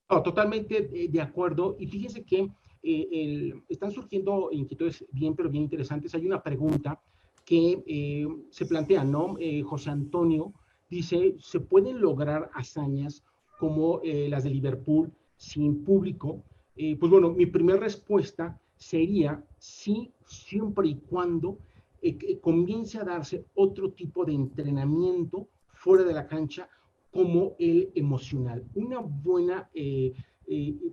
No, totalmente de acuerdo. Y fíjese que están surgiendo inquietudes bien, pero bien interesantes. Hay una pregunta que se plantea, ¿no? José Antonio dice, ¿se pueden lograr hazañas como las de Liverpool sin público? Pues bueno, mi primera respuesta sería sí, siempre y cuando comience a darse otro tipo de entrenamiento fuera de la cancha como el emocional. Una buena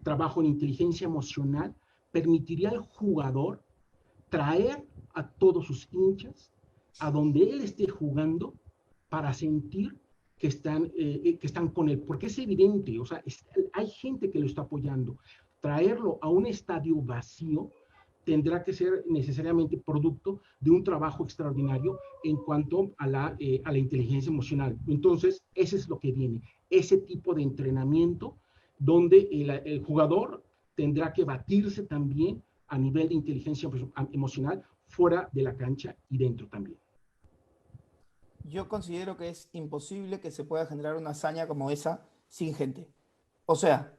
trabajo en inteligencia emocional permitiría al jugador traer a todos sus hinchas a donde él esté jugando para sentir que están con él, porque es evidente, o sea, hay gente que lo está apoyando. Traerlo a un estadio vacío tendrá que ser necesariamente producto de un trabajo extraordinario en cuanto a la inteligencia emocional. Entonces, ese es lo que viene, ese tipo de entrenamiento donde el jugador tendrá que batirse también a nivel de inteligencia emocional fuera de la cancha y dentro también. Yo considero que es imposible que se pueda generar una hazaña como esa sin gente. O sea,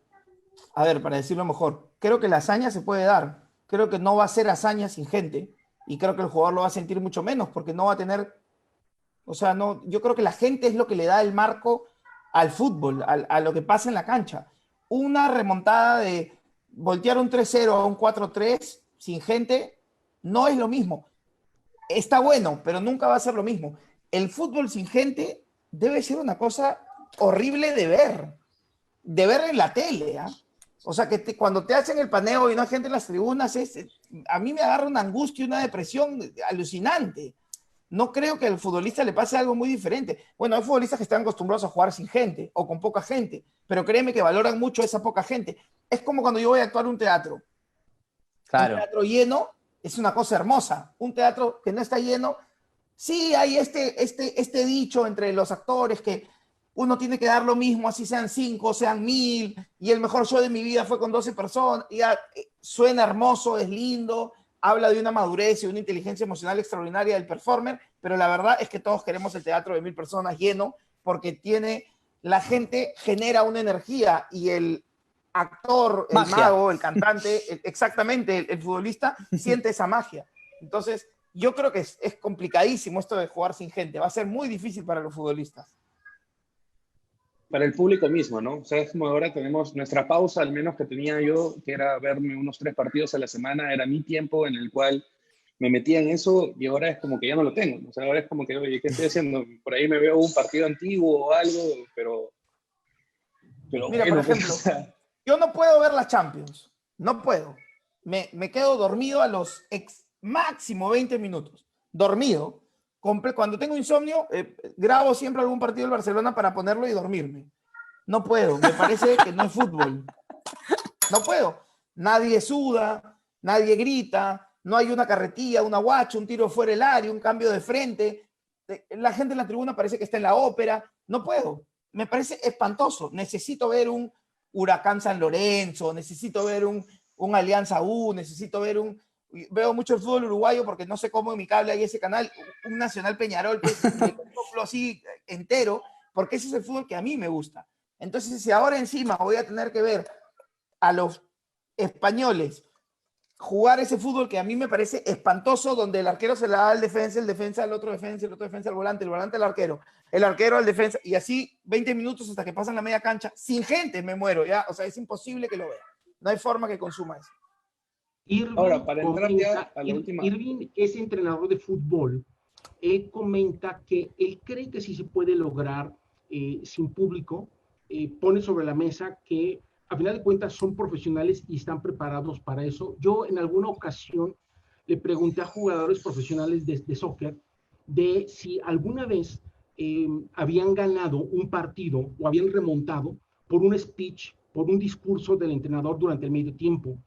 a ver, para decirlo mejor, creo que la hazaña se puede dar. Creo que no va a ser hazaña sin gente. Y creo que el jugador lo va a sentir mucho menos porque no va a tener... O sea, no, yo creo que la gente es lo que le da el marco al fútbol, a lo que pasa en la cancha. Una remontada de voltear un 3-0 a un 4-3 sin gente no es lo mismo. Está bueno, pero nunca va a ser lo mismo. El fútbol sin gente debe ser una cosa horrible de ver en la tele, ¿eh? O sea, que cuando te hacen el paneo y no hay gente en las tribunas, a mí me agarra una angustia y una depresión alucinante. No creo que al futbolista le pase algo muy diferente. Bueno, hay futbolistas que están acostumbrados a jugar sin gente o con poca gente, pero créeme que valoran mucho esa poca gente. Es como cuando yo voy a actuar en un teatro. Claro. Un teatro lleno es una cosa hermosa. Un teatro que no está lleno, sí hay este dicho entre los actores que uno tiene que dar lo mismo, así sean 5, sean 1000, y el mejor show de mi vida fue con 12 personas. Ya, suena hermoso, es lindo, habla de una madurez y una inteligencia emocional extraordinaria del performer, pero la verdad es que todos queremos el teatro de 1000 personas lleno, porque la gente genera una energía y el actor, el mago, el cantante, exactamente, el futbolista siente esa magia. Entonces, yo creo que es complicadísimo esto de jugar sin gente, va a ser muy difícil para los futbolistas. Para el público mismo, ¿no? O sea, es como ahora tenemos nuestra pausa, al menos que tenía yo, que era verme unos 3 partidos a la semana, era mi tiempo en el cual me metía en eso y ahora es como que ya no lo tengo. O sea, ahora es como que, oye, ¿qué estoy haciendo? Por ahí me veo un partido antiguo o algo, pero mira, bueno, por ejemplo, pues, o sea, yo no puedo ver la Champions, no puedo. Me quedo dormido a los máximo 20 minutos, dormido. Cuando tengo insomnio, grabo siempre algún partido del Barcelona para ponerlo y dormirme. No puedo, me parece que no es fútbol. No puedo. Nadie suda, nadie grita, no hay una carretilla, una guacha, un tiro fuera del área, un cambio de frente. La gente en la tribuna parece que está en la ópera. No puedo. Me parece espantoso. Necesito ver un Huracán San Lorenzo, necesito ver un Alianza U, necesito ver veo mucho el fútbol uruguayo porque no sé cómo en mi cable hay ese canal, un Nacional Peñarol, que me compro así entero, porque ese es el fútbol que a mí me gusta. Entonces, si ahora encima voy a tener que ver a los españoles jugar ese fútbol que a mí me parece espantoso, donde el arquero se la da al defensa, el defensa al otro defensa, el otro defensa al volante, el volante al arquero, el arquero al defensa, y así 20 minutos hasta que pasan la media cancha, sin gente me muero, ¿ya? O sea, es imposible que lo vea. No hay forma que consuma eso. Irving Ahora, para entrar comenta, ya a la última... Irving es entrenador de fútbol. Él comenta que él cree que sí se puede lograr sin público. Pone sobre la mesa que a final de cuentas son profesionales y están preparados para eso. Yo en alguna ocasión le pregunté a jugadores profesionales de soccer de si alguna vez habían ganado un partido o habían remontado por un speech, por un discurso del entrenador durante el medio tiempo.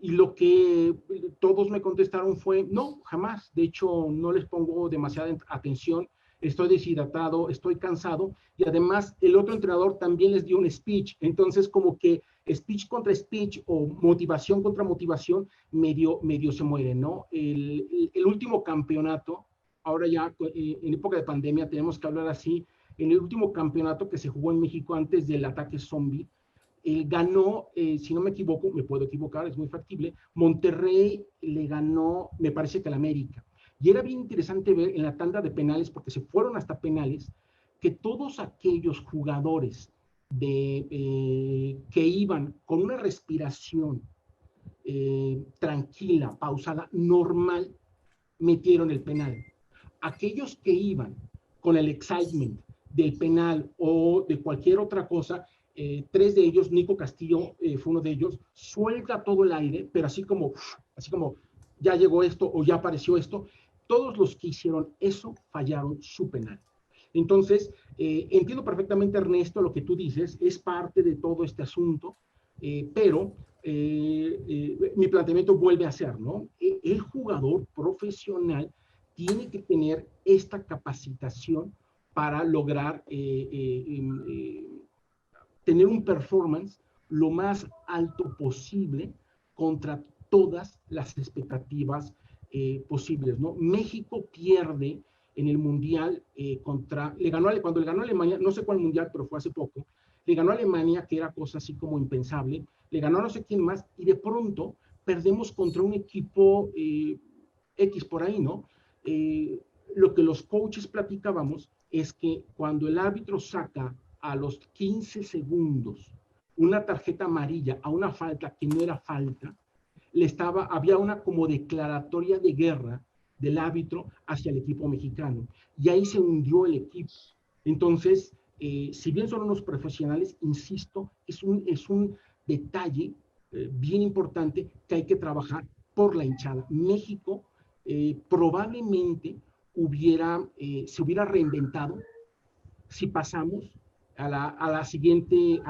Y lo que todos me contestaron fue, no, jamás. De hecho, no les pongo demasiada atención. Estoy deshidratado, estoy cansado. Y además, el otro entrenador también les dio un speech. Entonces, como que speech contra speech o motivación contra motivación, medio se muere, ¿no? El último campeonato, ahora ya en época de pandemia tenemos que hablar así, en el último campeonato que se jugó en México antes del ataque zombie, ganó, si no me equivoco, me puedo equivocar, es muy factible, Monterrey le ganó, me parece que al América. Y era bien interesante ver en la tanda de penales, porque se fueron hasta penales, que todos aquellos jugadores que iban con una respiración tranquila, pausada, normal, metieron el penal. Aquellos que iban con el excitement del penal o de cualquier otra cosa, tres de ellos, Nico Castillo fue uno de ellos, suelta todo el aire, pero así como ya llegó esto o ya apareció esto. Todos los que hicieron eso fallaron su penal. Entonces, entiendo perfectamente, Ernesto, lo que tú dices, es parte de todo este asunto, pero mi planteamiento vuelve a ser, ¿no? El jugador profesional tiene que tener esta capacitación para lograr tener un performance lo más alto posible contra todas las expectativas posibles, ¿no? México pierde en el Mundial cuando le ganó a Alemania, no sé cuál Mundial, pero fue hace poco, le ganó a Alemania, que era cosa así como impensable, le ganó a no sé quién más, y de pronto perdemos contra un equipo X por ahí, ¿no? Lo que los coaches platicábamos es que cuando el árbitro saca a los 15 segundos una tarjeta amarilla a una falta que no era falta, había una como declaratoria de guerra del árbitro hacia el equipo mexicano. Y ahí se hundió el equipo. Entonces, si bien son unos profesionales, insisto, es un detalle bien importante que hay que trabajar por la hinchada. México probablemente se hubiera reinventado si pasamos a la siguiente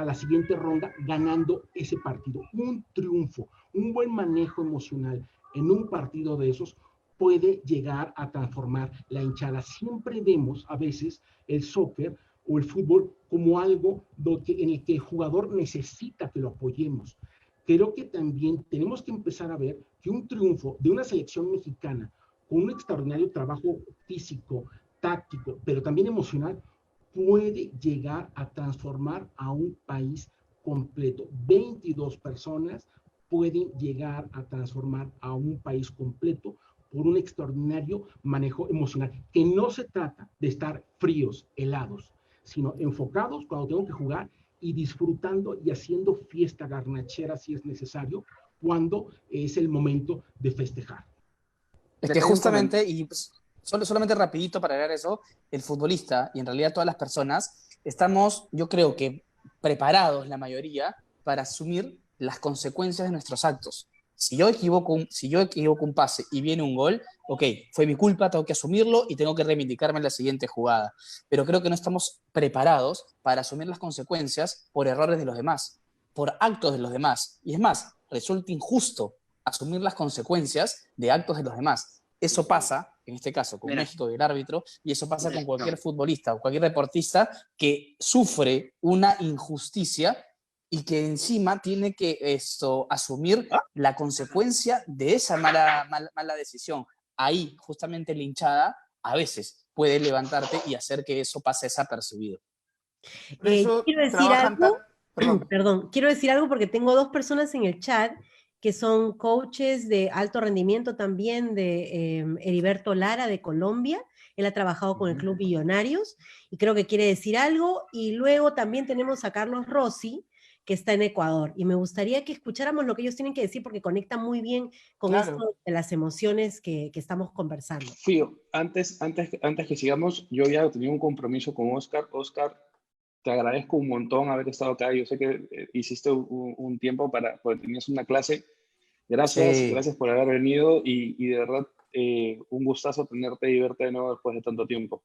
ronda ganando ese partido. Un triunfo, un buen manejo emocional en un partido de esos puede llegar a transformar la hinchada. Siempre vemos a veces el soccer o el fútbol como algo en el que el jugador necesita que lo apoyemos. Creo que también tenemos que empezar a ver que un triunfo de una selección mexicana con un extraordinario trabajo físico, táctico, pero también emocional, puede llegar a transformar a un país completo. 22 personas pueden llegar a transformar a un país completo por un extraordinario manejo emocional, que no se trata de estar fríos, helados, sino enfocados cuando tengo que jugar y disfrutando y haciendo fiesta garnachera si es necesario, cuando es el momento de festejar. Es que justamente, y pues, solamente rapidito para agregar eso, el futbolista y en realidad todas las personas estamos, yo creo que preparados la mayoría para asumir las consecuencias de nuestros actos. Si yo equivoco un pase y viene un gol, ok, fue mi culpa, tengo que asumirlo y tengo que reivindicarme en la siguiente jugada. Pero creo que no estamos preparados para asumir las consecuencias por errores de los demás, por actos de los demás. Y es más, resulta injusto asumir las consecuencias de actos de los demás. Eso pasa, en este caso, con México y el árbitro, y eso pasa con cualquier futbolista o cualquier deportista que sufre una injusticia y que encima tiene que asumir la consecuencia de esa mala decisión. Ahí, justamente la hinchada, a veces puede levantarte y hacer que eso pase desapercibido. Quiero decir algo, perdón, quiero decir algo porque tengo dos personas en el chat que son coaches de alto rendimiento también de Heriberto Lara de Colombia. Él ha trabajado con el Club Millonarios y creo que quiere decir algo. Y luego también tenemos a Carlos Rossi, que está en Ecuador. Y me gustaría que escucháramos lo que ellos tienen que decir porque conecta muy bien con Claro. esto de las emociones que estamos conversando. Fío, antes que sigamos, yo ya tenía un compromiso con Oscar. Oscar, te agradezco un montón haber estado acá. Yo sé que hiciste un tiempo porque tenías una clase. Gracias, Sí. gracias por haber venido y de verdad un gustazo tenerte y verte de nuevo después de tanto tiempo.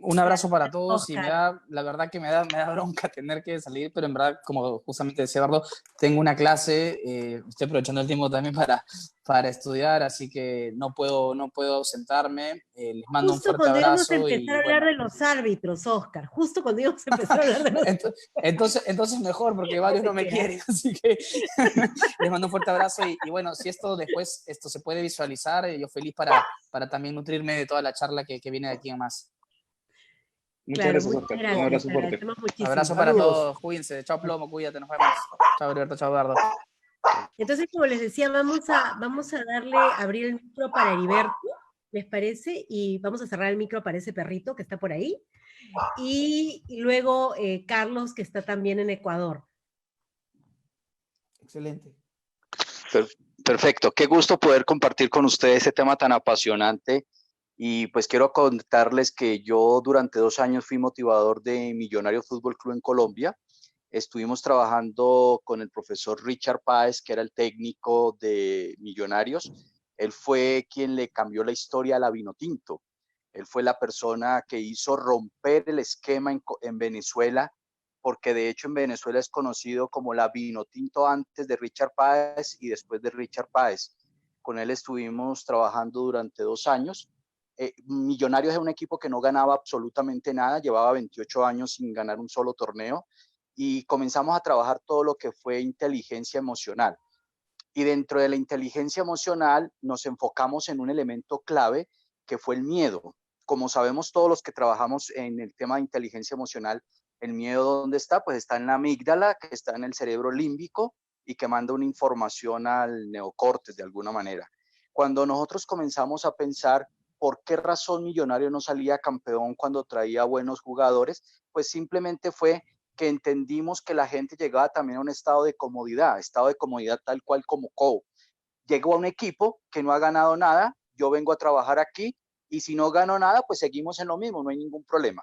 Un abrazo para todos y Oscar. la verdad que me da bronca tener que salir, pero en verdad, como justamente decía Eduardo, tengo una clase, estoy aprovechando el tiempo también para estudiar, así que no puedo ausentarme. Les mando un Justo fuerte cuando íbamos a abrazo empezar a hablar de los árbitros, Oscar, justo cuando íbamos a empezar a hablar de los entonces mejor, porque varios no me quieren, así que les mando un fuerte abrazo y bueno, si esto después se puede visualizar, yo feliz para también nutrirme de toda la charla que viene de aquí en más. Muchas Claro, gracias, muchas Oscar. Un gracias, abrazo te fuerte. agradecemos muchísimo. Abrazo para Saludos. todos, cuídense, chao Plomo, cuídate, nos vemos. Chao Heriberto, chao Eduardo. Entonces, como les decía, vamos a abrir el micro para Heriberto, ¿les parece? Y vamos a cerrar el micro para ese perrito que está por ahí. Y luego Carlos, que está también en Ecuador. Excelente. Perfecto, qué gusto poder compartir con ustedes este tema tan apasionante y pues quiero contarles que yo durante 2 años fui motivador de Millonarios Fútbol Club en Colombia. Estuvimos trabajando con el profesor Richard Páez, que era el técnico de Millonarios. Él fue quien le cambió la historia a la Vinotinto. Él fue la persona que hizo romper el esquema en Venezuela, porque de hecho en Venezuela es conocido como la Vinotinto antes de Richard Páez y después de Richard Páez. Con él estuvimos trabajando durante 2 años. Millonarios es un equipo que no ganaba absolutamente nada, llevaba 28 años sin ganar un solo torneo y comenzamos a trabajar todo lo que fue inteligencia emocional. Y dentro de la inteligencia emocional nos enfocamos en un elemento clave que fue el miedo. Como sabemos todos los que trabajamos en el tema de inteligencia emocional, el miedo, ¿dónde está? Pues está en la amígdala, que está en el cerebro límbico y que manda una información al neocortes de alguna manera. Cuando nosotros comenzamos a pensar por qué razón Millonario no salía campeón cuando traía buenos jugadores, pues simplemente fue que entendimos que la gente llegaba también a un estado de comodidad tal cual como Cobo. Llegó a un equipo que no ha ganado nada, yo vengo a trabajar aquí y si no gano nada, pues seguimos en lo mismo, no hay ningún problema.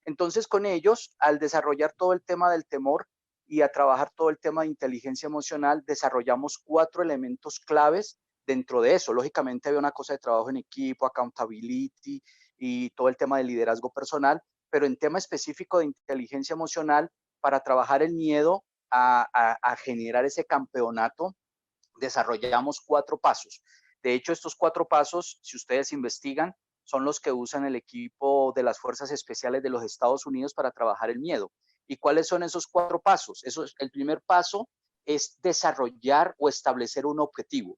Entonces con ellos, al desarrollar todo el tema del temor y a trabajar todo el tema de inteligencia emocional, desarrollamos 4 elementos claves dentro de eso. Lógicamente había una cosa de trabajo en equipo, accountability y todo el tema de liderazgo personal, pero en tema específico de inteligencia emocional, para trabajar el miedo a generar ese campeonato, desarrollamos 4 pasos. De hecho, estos 4 pasos, si ustedes investigan, son los que usan el equipo de las Fuerzas Especiales de los Estados Unidos para trabajar el miedo. ¿Y cuáles son esos 4 pasos? El primer paso es desarrollar o establecer un objetivo.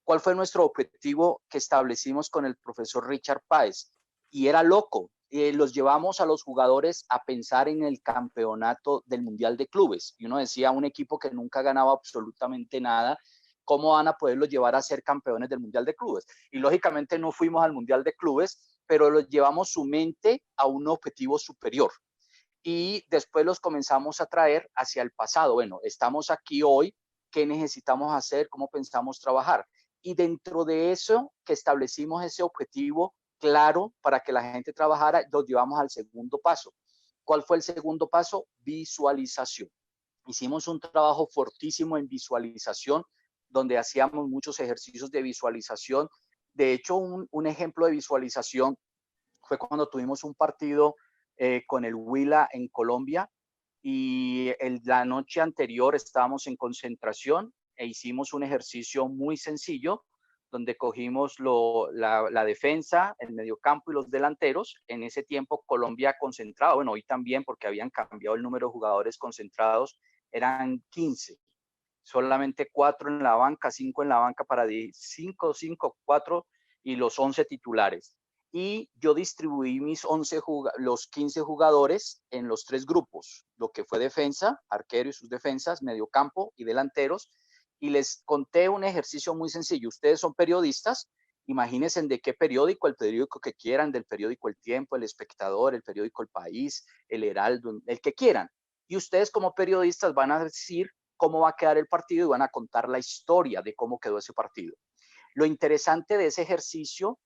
¿Cuál fue nuestro objetivo que establecimos con el profesor Richard Páez? Y era loco. Los llevamos a los jugadores a pensar en el campeonato del Mundial de Clubes. Y uno decía, un equipo que nunca ganaba absolutamente nada, ¿cómo van a poderlos llevar a ser campeones del Mundial de Clubes? Y lógicamente no fuimos al Mundial de Clubes, pero los llevamos su mente a un objetivo superior. Y después los comenzamos a traer hacia el pasado. Bueno, estamos aquí hoy, ¿qué necesitamos hacer? ¿Cómo pensamos trabajar? Y dentro de eso, que establecimos ese objetivo claro para que la gente trabajara, los llevamos al segundo paso. ¿Cuál fue el segundo paso? Visualización. Hicimos un trabajo fortísimo en visualización, donde hacíamos muchos ejercicios de visualización. De hecho, un ejemplo de visualización fue cuando tuvimos un partido con el Huila en Colombia y la noche anterior estábamos en concentración e hicimos un ejercicio muy sencillo donde cogimos la defensa, el mediocampo y los delanteros. En ese tiempo Colombia concentrado, bueno, hoy también porque habían cambiado el número de jugadores concentrados, eran 15. Solamente 4 en la banca, 5 en la banca para 5, 4 y los 11 titulares. Y yo distribuí los 15 jugadores en los 3 grupos, lo que fue defensa, arquero y sus defensas, mediocampo y delanteros, y les conté un ejercicio muy sencillo. Ustedes son periodistas, imagínense de qué periódico, el periódico que quieran, del periódico El Tiempo, El Espectador, el periódico El País, El Heraldo, el que quieran. Y ustedes como periodistas van a decir cómo va a quedar el partido y van a contar la historia de cómo quedó ese partido. Lo interesante de ese ejercicio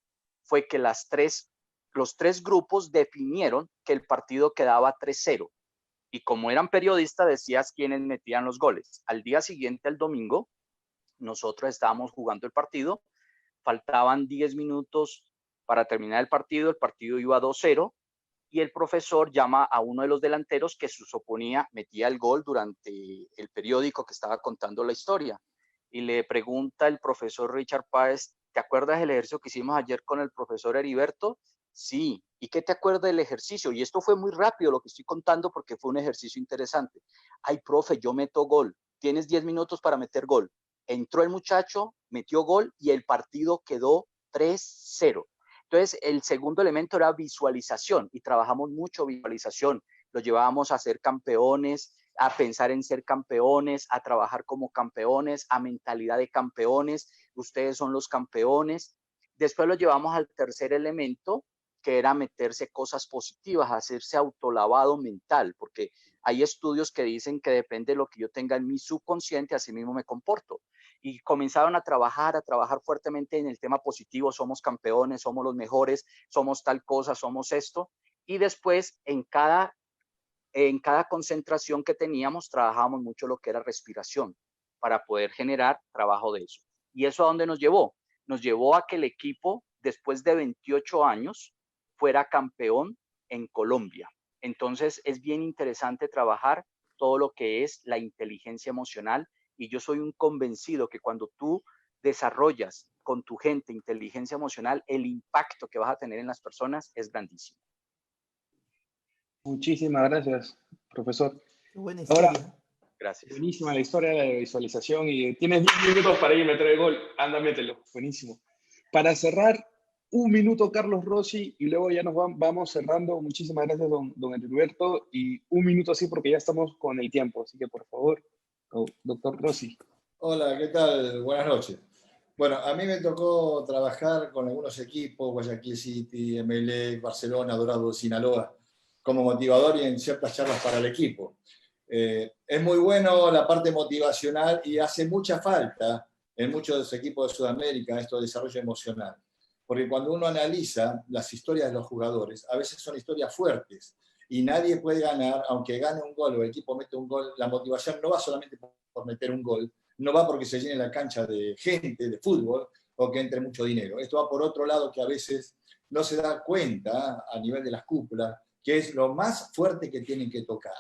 fue que los tres grupos definieron que el partido quedaba 3-0. Y como eran periodistas, decías quiénes metían los goles. Al día siguiente, el domingo, nosotros estábamos jugando el partido, faltaban 10 minutos para terminar el partido iba 2-0, y el profesor llama a uno de los delanteros que se suponía metía el gol durante el periódico que estaba contando la historia. Y le pregunta el profesor Richard Páez, ¿te acuerdas del ejercicio que hicimos ayer con el profesor Heriberto? Sí. ¿Y qué te acuerdas del ejercicio? Y esto fue muy rápido lo que estoy contando porque fue un ejercicio interesante. Ay, profe, yo meto gol. Tienes 10 minutos para meter gol. Entró el muchacho, metió gol y el partido quedó 3-0. Entonces, el segundo elemento era visualización y trabajamos mucho visualización. Lo llevábamos a ser campeones, a pensar en ser campeones, a trabajar como campeones, a mentalidad de campeones. Ustedes son los campeones. Después lo llevamos al tercer elemento, que era meterse cosas positivas, hacerse autolavado mental, porque hay estudios que dicen que depende de lo que yo tenga en mi subconsciente, así mismo me comporto. Y comenzaron a trabajar fuertemente en el tema positivo, somos campeones, somos los mejores, somos tal cosa, somos esto. Y después, en cada concentración que teníamos, trabajábamos mucho lo que era respiración, para poder generar trabajo de eso. ¿Y eso a dónde nos llevó? Nos llevó a que el equipo, después de 28 años, fuera campeón en Colombia. Entonces, es bien interesante trabajar todo lo que es la inteligencia emocional, y yo soy un convencido que cuando tú desarrollas con tu gente inteligencia emocional, el impacto que vas a tener en las personas es grandísimo. Muchísimas gracias, profesor. Qué buena historia. Ahora, gracias. Buenísima la historia de visualización y tienes 10 minutos para ir a meter el gol. Anda, mételo. Buenísimo. Para cerrar, un minuto Carlos Rossi y luego ya nos vamos cerrando. Muchísimas gracias, don Heriberto. Y un minuto así porque ya estamos con el tiempo. Así que, por favor, doctor Rossi. Hola, ¿qué tal? Buenas noches. Bueno, a mí me tocó trabajar con algunos equipos, Guayaquil City, Emelec, Barcelona, Dorado de Sinaloa, como motivador y en ciertas charlas para el equipo. Es muy bueno la parte motivacional y hace mucha falta en muchos de los equipos de Sudamérica esto de desarrollo emocional. Porque cuando uno analiza las historias de los jugadores, a veces son historias fuertes y nadie puede ganar, aunque gane un gol o el equipo mete un gol, la motivación no va solamente por meter un gol, no va porque se llene la cancha de gente, de fútbol, o que entre mucho dinero. Esto va por otro lado que a veces no se da cuenta a nivel de las cúpulas, que es lo más fuerte que tienen que tocar.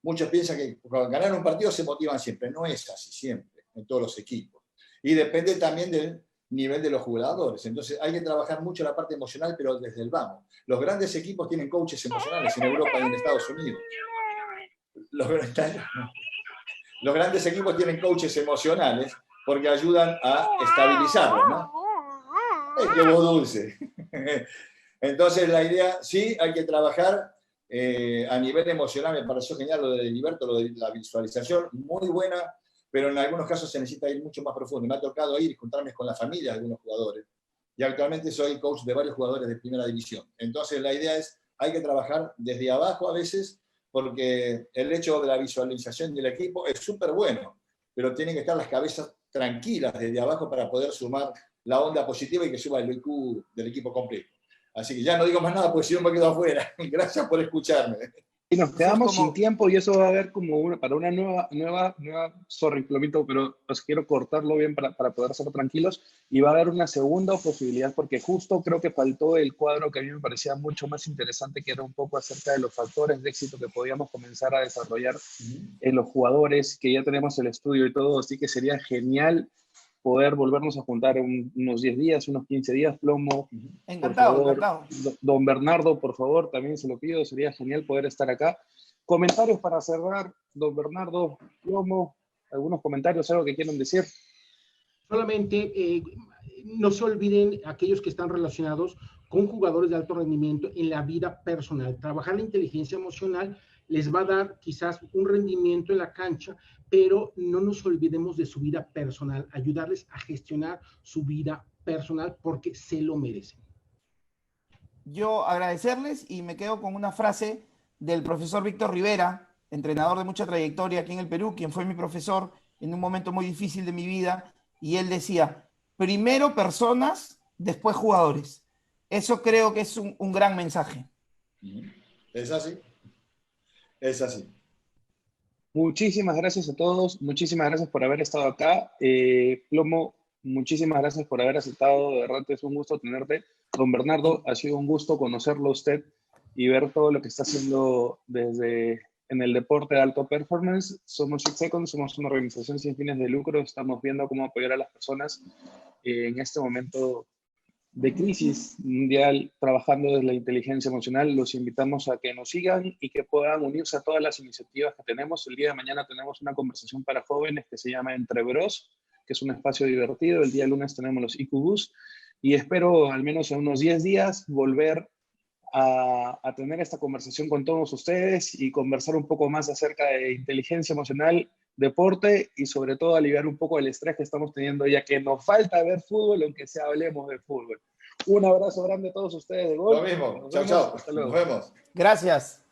Muchos piensan que cuando ganar un partido se motivan siempre. No es así siempre, en todos los equipos. Y depende también del nivel de los jugadores. Entonces hay que trabajar mucho la parte emocional, pero desde el vamos. Los grandes equipos tienen coaches emocionales en Europa y en Estados Unidos. Los grandes equipos tienen coaches emocionales porque ayudan a estabilizarlos, ¿no? ¡Qué voz dulce! Entonces la idea, sí, hay que trabajar a nivel emocional. Me pareció genial lo de Heriberto, lo de la visualización, muy buena, pero en algunos casos se necesita ir mucho más profundo. Me ha tocado ir y juntarme con la familia de algunos jugadores. Y actualmente soy coach de varios jugadores de primera división. Entonces la idea es, hay que trabajar desde abajo a veces, porque el hecho de la visualización del equipo es súper bueno, pero tienen que estar las cabezas tranquilas desde abajo para poder sumar la onda positiva y que suba el IQ del equipo completo. Así que ya no digo más nada, porque si no me quedo afuera. Gracias por escucharme. Y nos quedamos sin tiempo y eso va a haber como para una nueva, sorry, Plomito, pero os quiero cortarlo bien para poder ser tranquilos, y va a haber una segunda posibilidad porque justo creo que faltó el cuadro que a mí me parecía mucho más interesante, que era un poco acerca de los factores de éxito que podíamos comenzar a desarrollar en los jugadores, que ya tenemos el estudio y todo, así que sería genial poder volvernos a juntar unos 10 días, unos 15 días, Plomo. Encantado, por favor, encantado. Don Bernardo, por favor, también se lo pido, sería genial poder estar acá. Comentarios para cerrar, don Bernardo, Plomo, algunos comentarios, algo que quieran decir. Solamente no se olviden aquellos que están relacionados con jugadores de alto rendimiento en la vida personal. Trabajar la inteligencia emocional les va a dar quizás un rendimiento en la cancha, pero no nos olvidemos de su vida personal, ayudarles a gestionar su vida personal porque se lo merecen. Yo agradecerles y me quedo con una frase del profesor Víctor Rivera, entrenador de mucha trayectoria aquí en el Perú, quien fue mi profesor en un momento muy difícil de mi vida, y él decía, primero personas, después jugadores. Eso creo que es un gran mensaje. Es así. Es así. Muchísimas gracias a todos, muchísimas gracias por haber estado acá. Plomo, muchísimas gracias por haber aceptado, de verdad es un gusto tenerte. Don Bernardo, ha sido un gusto conocerlo a usted y ver todo lo que está haciendo desde en el deporte de alto performance. Somos Six Seconds, somos una organización sin fines de lucro, estamos viendo cómo apoyar a las personas en este momento de crisis mundial, trabajando desde la inteligencia emocional. Los invitamos a que nos sigan y que puedan unirse a todas las iniciativas que tenemos. El día de mañana tenemos una conversación para jóvenes que se llama Entre Bros, que es un espacio divertido. El día lunes tenemos los IQBus y espero al menos en unos 10 días volver a tener esta conversación con todos ustedes y conversar un poco más acerca de inteligencia emocional, deporte y sobre todo aliviar un poco el estrés que estamos teniendo, ya que nos falta ver fútbol, aunque sea hablemos de fútbol. Un abrazo grande a todos ustedes de Gol. Lo mismo. Chao, chao. Hasta luego. Nos vemos. Gracias.